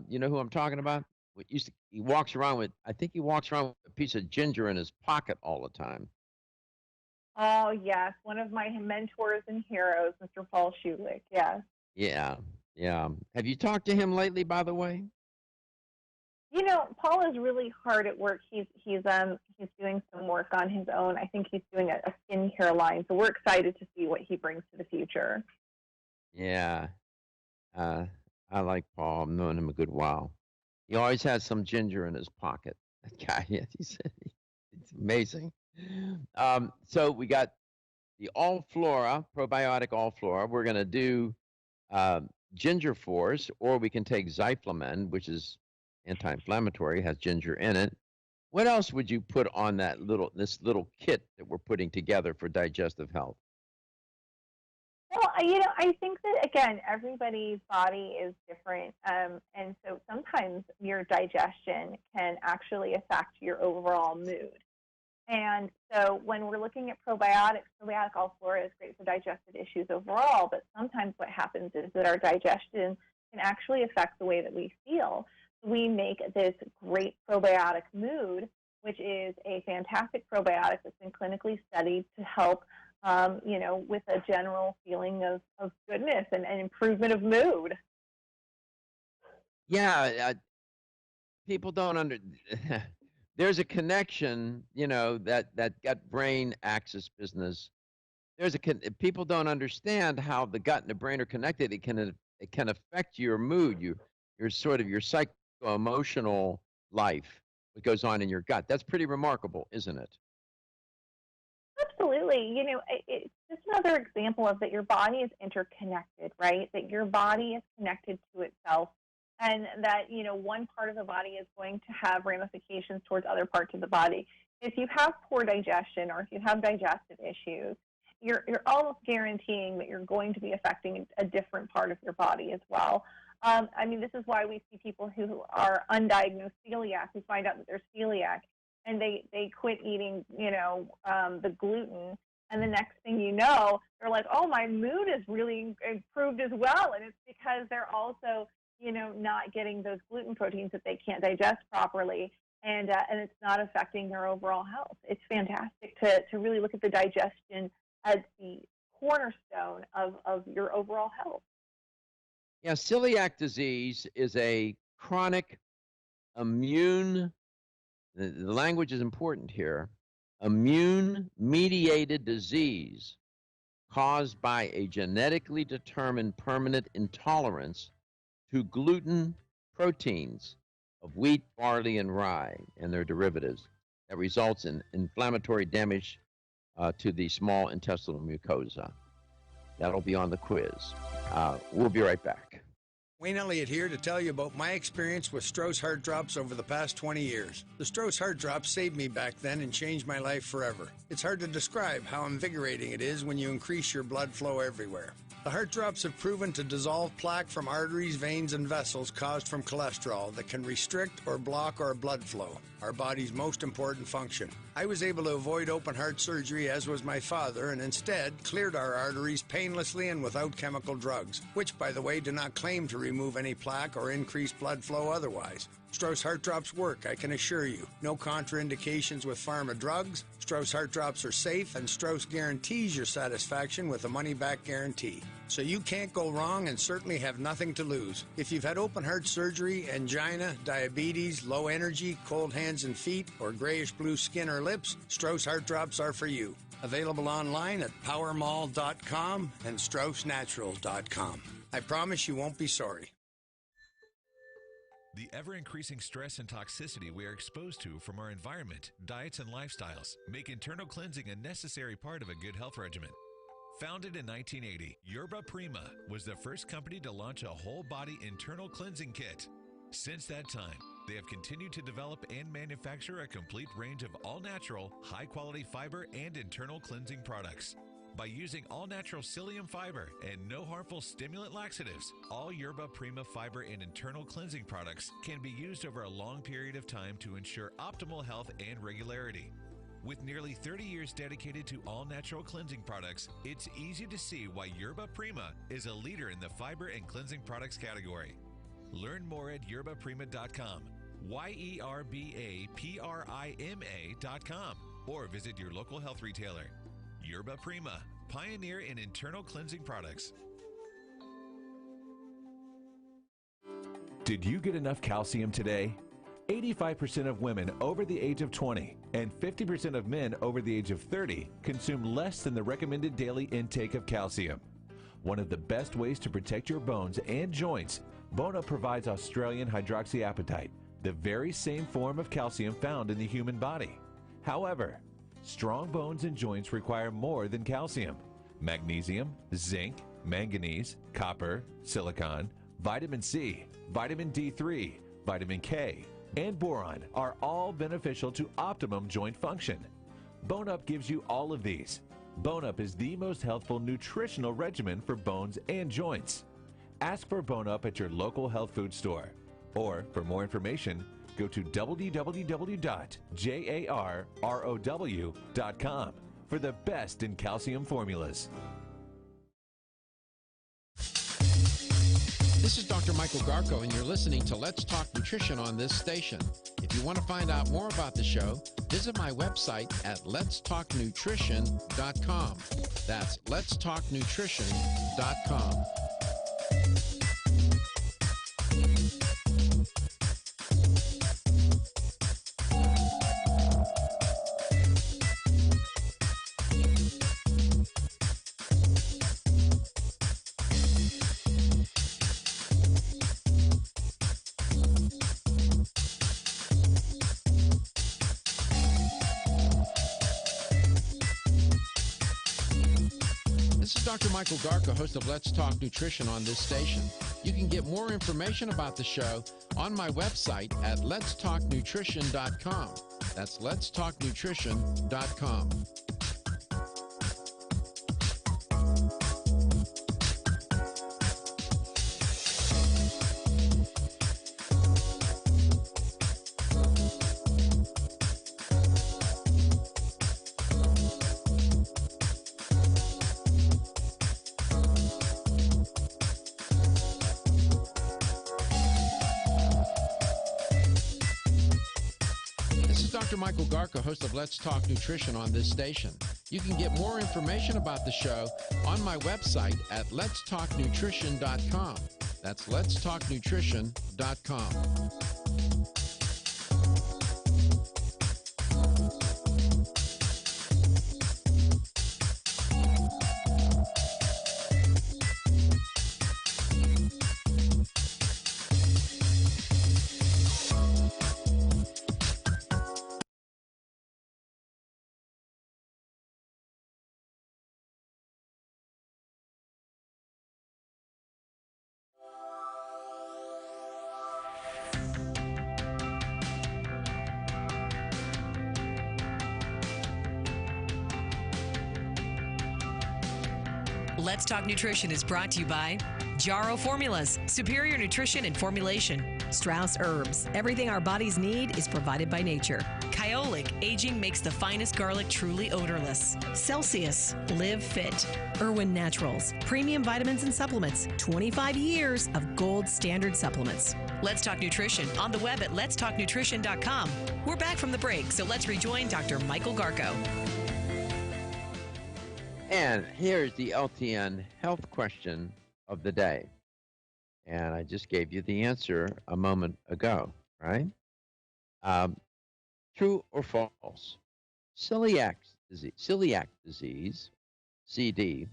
B: you know who I'm talking about? He walks around with a piece of ginger in his pocket all the time.
L: Oh, yes. One of my mentors and heroes, Mr. Paul Schulich. Yes.
B: Yeah. Have you talked to him lately, by the way?
L: Paul is really hard at work. He's doing some work on his own. I think he's doing a skincare line, so we're excited to see what he brings to the future.
B: Yeah. I like Paul. I've known him a good while. He always has some ginger in his pocket. That guy, it's amazing. So we got the All Flora, probiotic All Flora. We're going to do Ginger Force, or we can take Zyflamen, which is anti-inflammatory, has ginger in it. What else would you put on this little kit that we're putting together for digestive health?
L: Well, I think that, again, everybody's body is different. And so sometimes your digestion can actually affect your overall mood. And so when we're looking at probiotic All Flora is great for digestive issues overall, but sometimes what happens is that our digestion can actually affect the way that we feel. We make this great probiotic Mood, which is a fantastic probiotic that's been clinically studied to help, with a general feeling of goodness and improvement of mood.
B: Yeah, people don't there's a connection, that gut-brain axis business. People don't understand how the gut and the brain are connected. It can affect your mood, your psycho-emotional life, what goes on in your gut. That's pretty remarkable, isn't it?
L: Absolutely. It's just another example of that your body is interconnected, right? That your body is connected to itself, and that, one part of the body is going to have ramifications towards other parts of the body. If you have poor digestion or if you have digestive issues, you're almost guaranteeing that you're going to be affecting a different part of your body as well. This is why we see people who are undiagnosed celiac, who find out that they're celiac, and they quit eating, the gluten, and the next thing you know, they're like, oh, my mood is really improved as well, and it's because they're also, not getting those gluten proteins that they can't digest properly. and it's not affecting their overall health. It's fantastic to really look at the digestion as the cornerstone of your overall health.
B: Yeah, celiac disease is a chronic immune, the language is important here, immune-mediated disease caused by a genetically determined permanent intolerance to gluten proteins of wheat, barley, and rye and their derivatives that results in inflammatory damage to the small intestinal mucosa. That'll be on the quiz. We'll be right back.
H: Wayne Elliott here to tell you about my experience with Strauss Heart Drops over the past 20 years. The Strauss Heart Drops saved me back then and changed my life forever. It's hard to describe how invigorating it is when you increase your blood flow everywhere. The Heart Drops have proven to dissolve plaque from arteries, veins, and vessels caused from cholesterol that can restrict or block our blood flow, our body's most important function. I was able to avoid open heart surgery, as was my father, and instead cleared our arteries painlessly and without chemical drugs, which, by the way, do not claim to remove any plaque or increase blood flow otherwise. Strauss Heart Drops work, I can assure you. No contraindications with pharma drugs. Strauss Heart Drops are safe, and Strauss guarantees your satisfaction with a money-back guarantee. So you can't go wrong and certainly have nothing to lose. If you've had open heart surgery, angina, diabetes, low energy, cold hands and feet, or grayish-blue skin or lips, Strauss Heart Drops are for you. Available online at powermall.com and straussnatural.com. I promise you won't be sorry.
N: The ever-increasing stress and toxicity we are exposed to from our environment, diets, and lifestyles make internal cleansing a necessary part of a good health regimen. Founded in 1980, Yerba Prima was the first company to launch a whole-body internal cleansing kit. Since that time, they have continued to develop and manufacture a complete range of all-natural, high-quality fiber and internal cleansing products. By using all-natural psyllium fiber and no harmful stimulant laxatives, all Yerba Prima fiber and internal cleansing products can be used over a long period of time to ensure optimal health and regularity. With nearly 30 years dedicated to all-natural cleansing products, it's easy to see why Yerba Prima is a leader in the fiber and cleansing products category. Learn more at yerbaprima.com, YERBAPRIMA.com, or visit your local health retailer. Yerba Prima, pioneer in internal cleansing products.
O: Did you get enough calcium today? 85% of women over the age of 20 and 50% of men over the age of 30 consume less than the recommended daily intake of calcium. One of the best ways to protect your bones and joints, Bone-Up provides Australian hydroxyapatite, the very same form of calcium found in the human body. However, strong bones and joints require more than calcium. Magnesium, zinc, manganese, copper, silicon, vitamin C, vitamin D3, vitamin K, and boron are all beneficial to optimum joint function. Bone-Up gives you all of these. Bone-Up is the most healthful nutritional regimen for bones and joints. Ask for Bone-Up at your local health food store. Or, for more information, go to www.jarrow.com for the best in calcium formulas.
G: This is Dr. Michael Garko, and you're listening to Let's Talk Nutrition on this station. If you want to find out more about the show, visit my website at letstalknutrition.com. That's letstalknutrition.com. Dr. Michael Garko, host of Let's Talk Nutrition on this station. You can get more information about the show on my website at letstalknutrition.com. That's letstalknutrition.com. Dr. Michael Garko, host of Let's Talk Nutrition on this station. You can get more information about the show on my website at letstalknutrition.com. That's letstalknutrition.com.
A: Let's Talk Nutrition is brought to you by Jarrow Formulas, superior nutrition and formulation. Strauss Herbs, everything our bodies need is provided by nature. Kyolic, aging makes the finest garlic truly odorless. Celsius, live fit. Irwin Naturals, premium vitamins and supplements. 25 years of gold standard supplements. Let's Talk Nutrition on the web at letstalknutrition.com. We're back from the break, so let's rejoin Dr. Michael Garko.
B: And here's the LTN health question of the day. And I just gave you the answer a moment ago, right? True or false? Celiac disease, CD,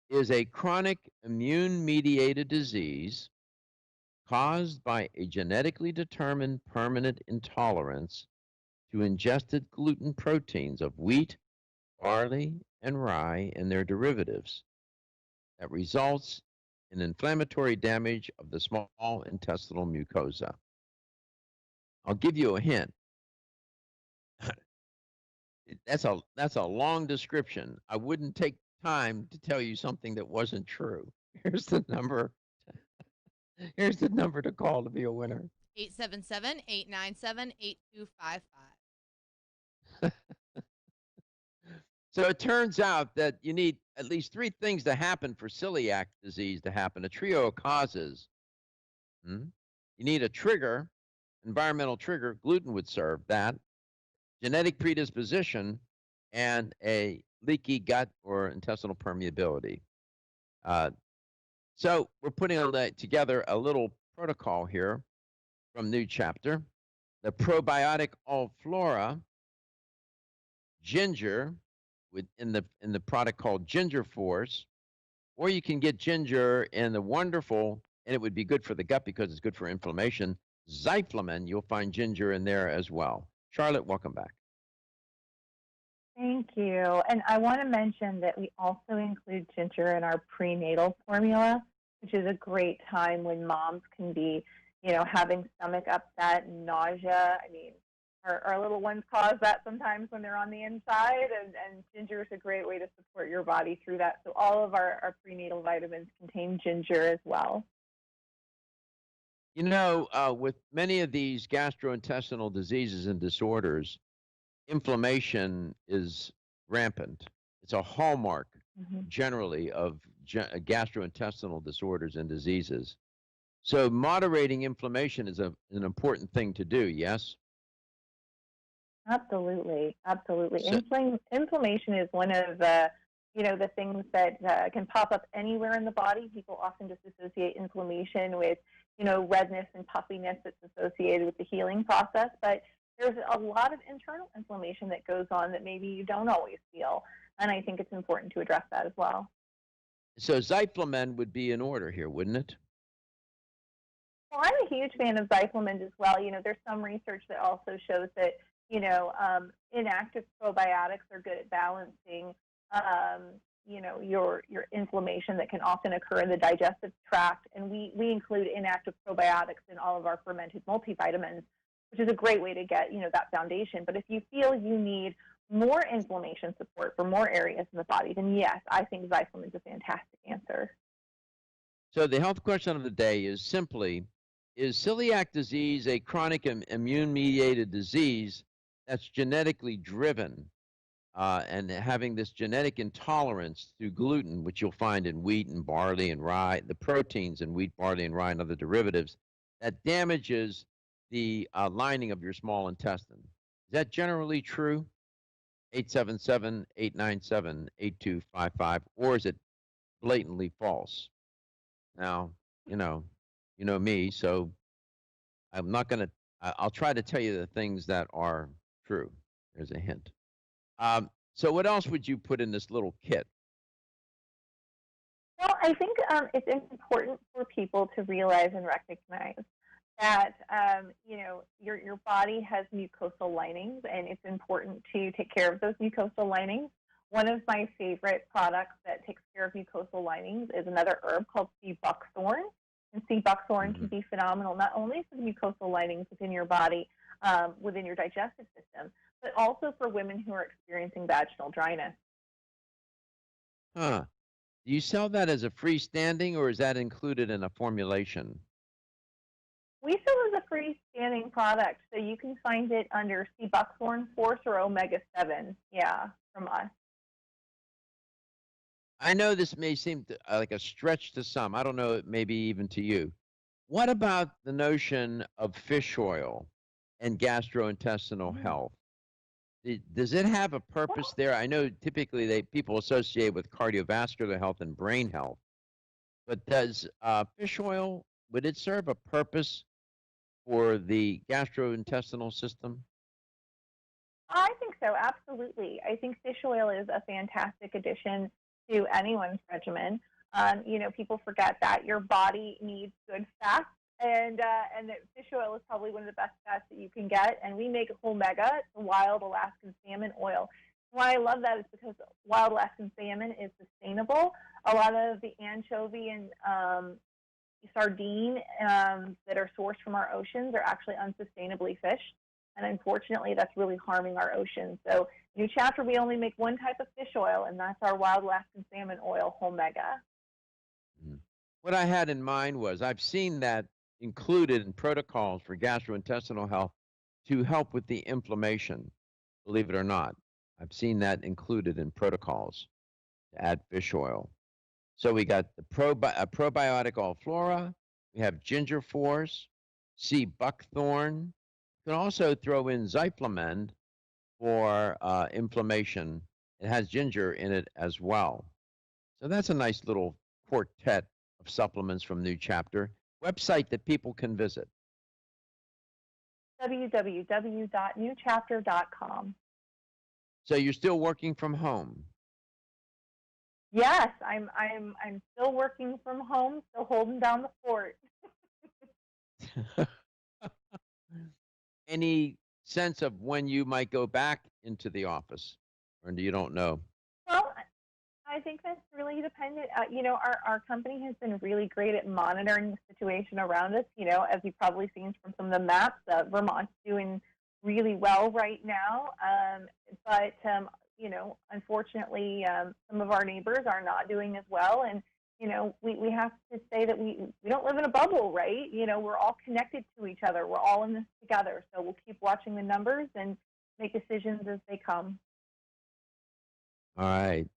B: is a chronic immune-mediated disease caused by a genetically determined permanent intolerance to ingested gluten proteins of wheat, barley, and rye and their derivatives that results in inflammatory damage of the small intestinal mucosa. I'll give you a hint. That's a long description. I wouldn't take time to tell you something that wasn't true. Here's the number. Here's the number to call to be a winner.
C: 877-897-8255.
B: So it turns out that you need at least three things to happen for celiac disease to happen, a trio of causes. You need a trigger, environmental trigger, gluten would serve that, genetic predisposition, and a leaky gut or intestinal permeability. So we're putting together a little protocol here from New Chapter. The probiotic All-Flora, ginger, in the product called Ginger Force, or you can get ginger in the wonderful, and it would be good for the gut because it's good for inflammation, Zyflamen. You'll find ginger in there as well. Charlotte, welcome back.
L: Thank you. And I want to mention that we also include ginger in our prenatal formula, which is a great time when moms can be, having stomach upset and nausea. I mean, our little ones cause that sometimes when they're on the inside, and ginger is a great way to support your body through that. So all of our prenatal vitamins contain ginger as well.
B: With many of these gastrointestinal diseases and disorders, inflammation is rampant. It's a hallmark, generally, of gastrointestinal disorders and diseases. So moderating inflammation is an important thing to do, yes?
L: Absolutely, absolutely.
B: So,
L: Inflammation is one of the things that can pop up anywhere in the body. People often just associate inflammation with, redness and puffiness that's associated with the healing process. But there's a lot of internal inflammation that goes on that maybe you don't always feel. And I think it's important to address that as well.
B: So Zyflamen would be in order here, wouldn't it?
L: Well, I'm a huge fan of Zyflamen as well. There's some research that also shows that inactive probiotics are good at balancing, your inflammation that can often occur in the digestive tract. And we include inactive probiotics in all of our fermented multivitamins, which is a great way to get, that foundation. But if you feel you need more inflammation support for more areas in the body, then yes, I think Zyflamen is a fantastic answer.
B: So the health question of the day is simply, is celiac disease a chronic immune-mediated disease that's genetically driven and having this genetic intolerance to gluten, which you'll find in wheat and barley and rye, the proteins in wheat, barley, and rye and other derivatives, that damages the lining of your small intestine? Is that generally true? 877-897-8255, or is it blatantly false? Now, you know me, so I'm not going to, I'll try to tell you the things that are true. There's a hint. So what else would you put in this little kit?
L: Well, I think it's important for people to realize and recognize that your body has mucosal linings, and it's important to take care of those mucosal linings. One of my favorite products that takes care of mucosal linings is another herb called sea buckthorn. And sea buckthorn can be phenomenal not only for the mucosal linings within your body, within your digestive system, but also for women who are experiencing vaginal dryness.
B: Huh. Do you sell that as a freestanding, or is that included in a formulation?
L: We sell as a freestanding product, so you can find it under sea buckthorn Force or Omega-7, from us.
B: I know this may seem like a stretch to some. I don't know, maybe even to you. What about the notion of fish oil and gastrointestinal health? Does it have a purpose there? I know typically people associate with cardiovascular health and brain health, but does fish oil, would it serve a purpose for the gastrointestinal system?
L: I think so, absolutely. I think fish oil is a fantastic addition to anyone's regimen. People forget that your body needs good fats, and that fish oil is probably one of the best fats that you can get. And we make Omega, it's a wild Alaskan salmon oil. Why I love that is because wild Alaskan salmon is sustainable. A lot of the anchovy and sardine that are sourced from our oceans are actually unsustainably fished. And unfortunately, that's really harming our oceans. So New Chapter, we only make one type of fish oil, and that's our wild Alaskan salmon oil, Omega.
B: What I had in mind was I've seen that included in protocols for gastrointestinal health to help with the inflammation, believe it or not. I've seen that included in protocols to add fish oil. So we got the probiotic All-Flora, we have Ginger Force, sea buckthorn. You can also throw in Zyflamend for inflammation. It has ginger in it as well. So that's a nice little quartet of supplements from New Chapter. Website that people can visit.
L: www.newchapter.com.
B: So you're still working from home?
L: Yes, I'm still working from home, still holding down the fort.
B: Any sense of when you might go back into the office, or you don't know?
L: Well, I think that's really dependent. Our company has been really great at monitoring the situation around us. As you've probably seen from some of the maps, Vermont's doing really well right now. But unfortunately, some of our neighbors are not doing as well. And, we have to say that we don't live in a bubble, right? We're all connected to each other. We're all in this together. So we'll keep watching the numbers and make decisions as they come.
B: All right.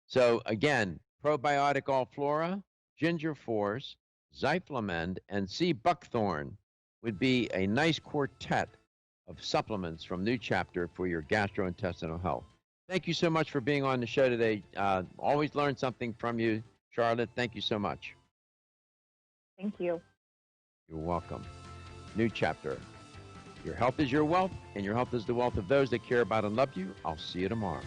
B: So again, probiotic All-Flora, Ginger Force, Zyflamend, and sea buckthorn would be a nice quartet of supplements from New Chapter for your gastrointestinal health. Thank you so much for being on the show today. Always learn something from you, Charlotte. Thank you so much.
L: Thank you.
B: You're welcome. New Chapter. Your health is your wealth, and your health is the wealth of those that care about and love you. I'll see you tomorrow.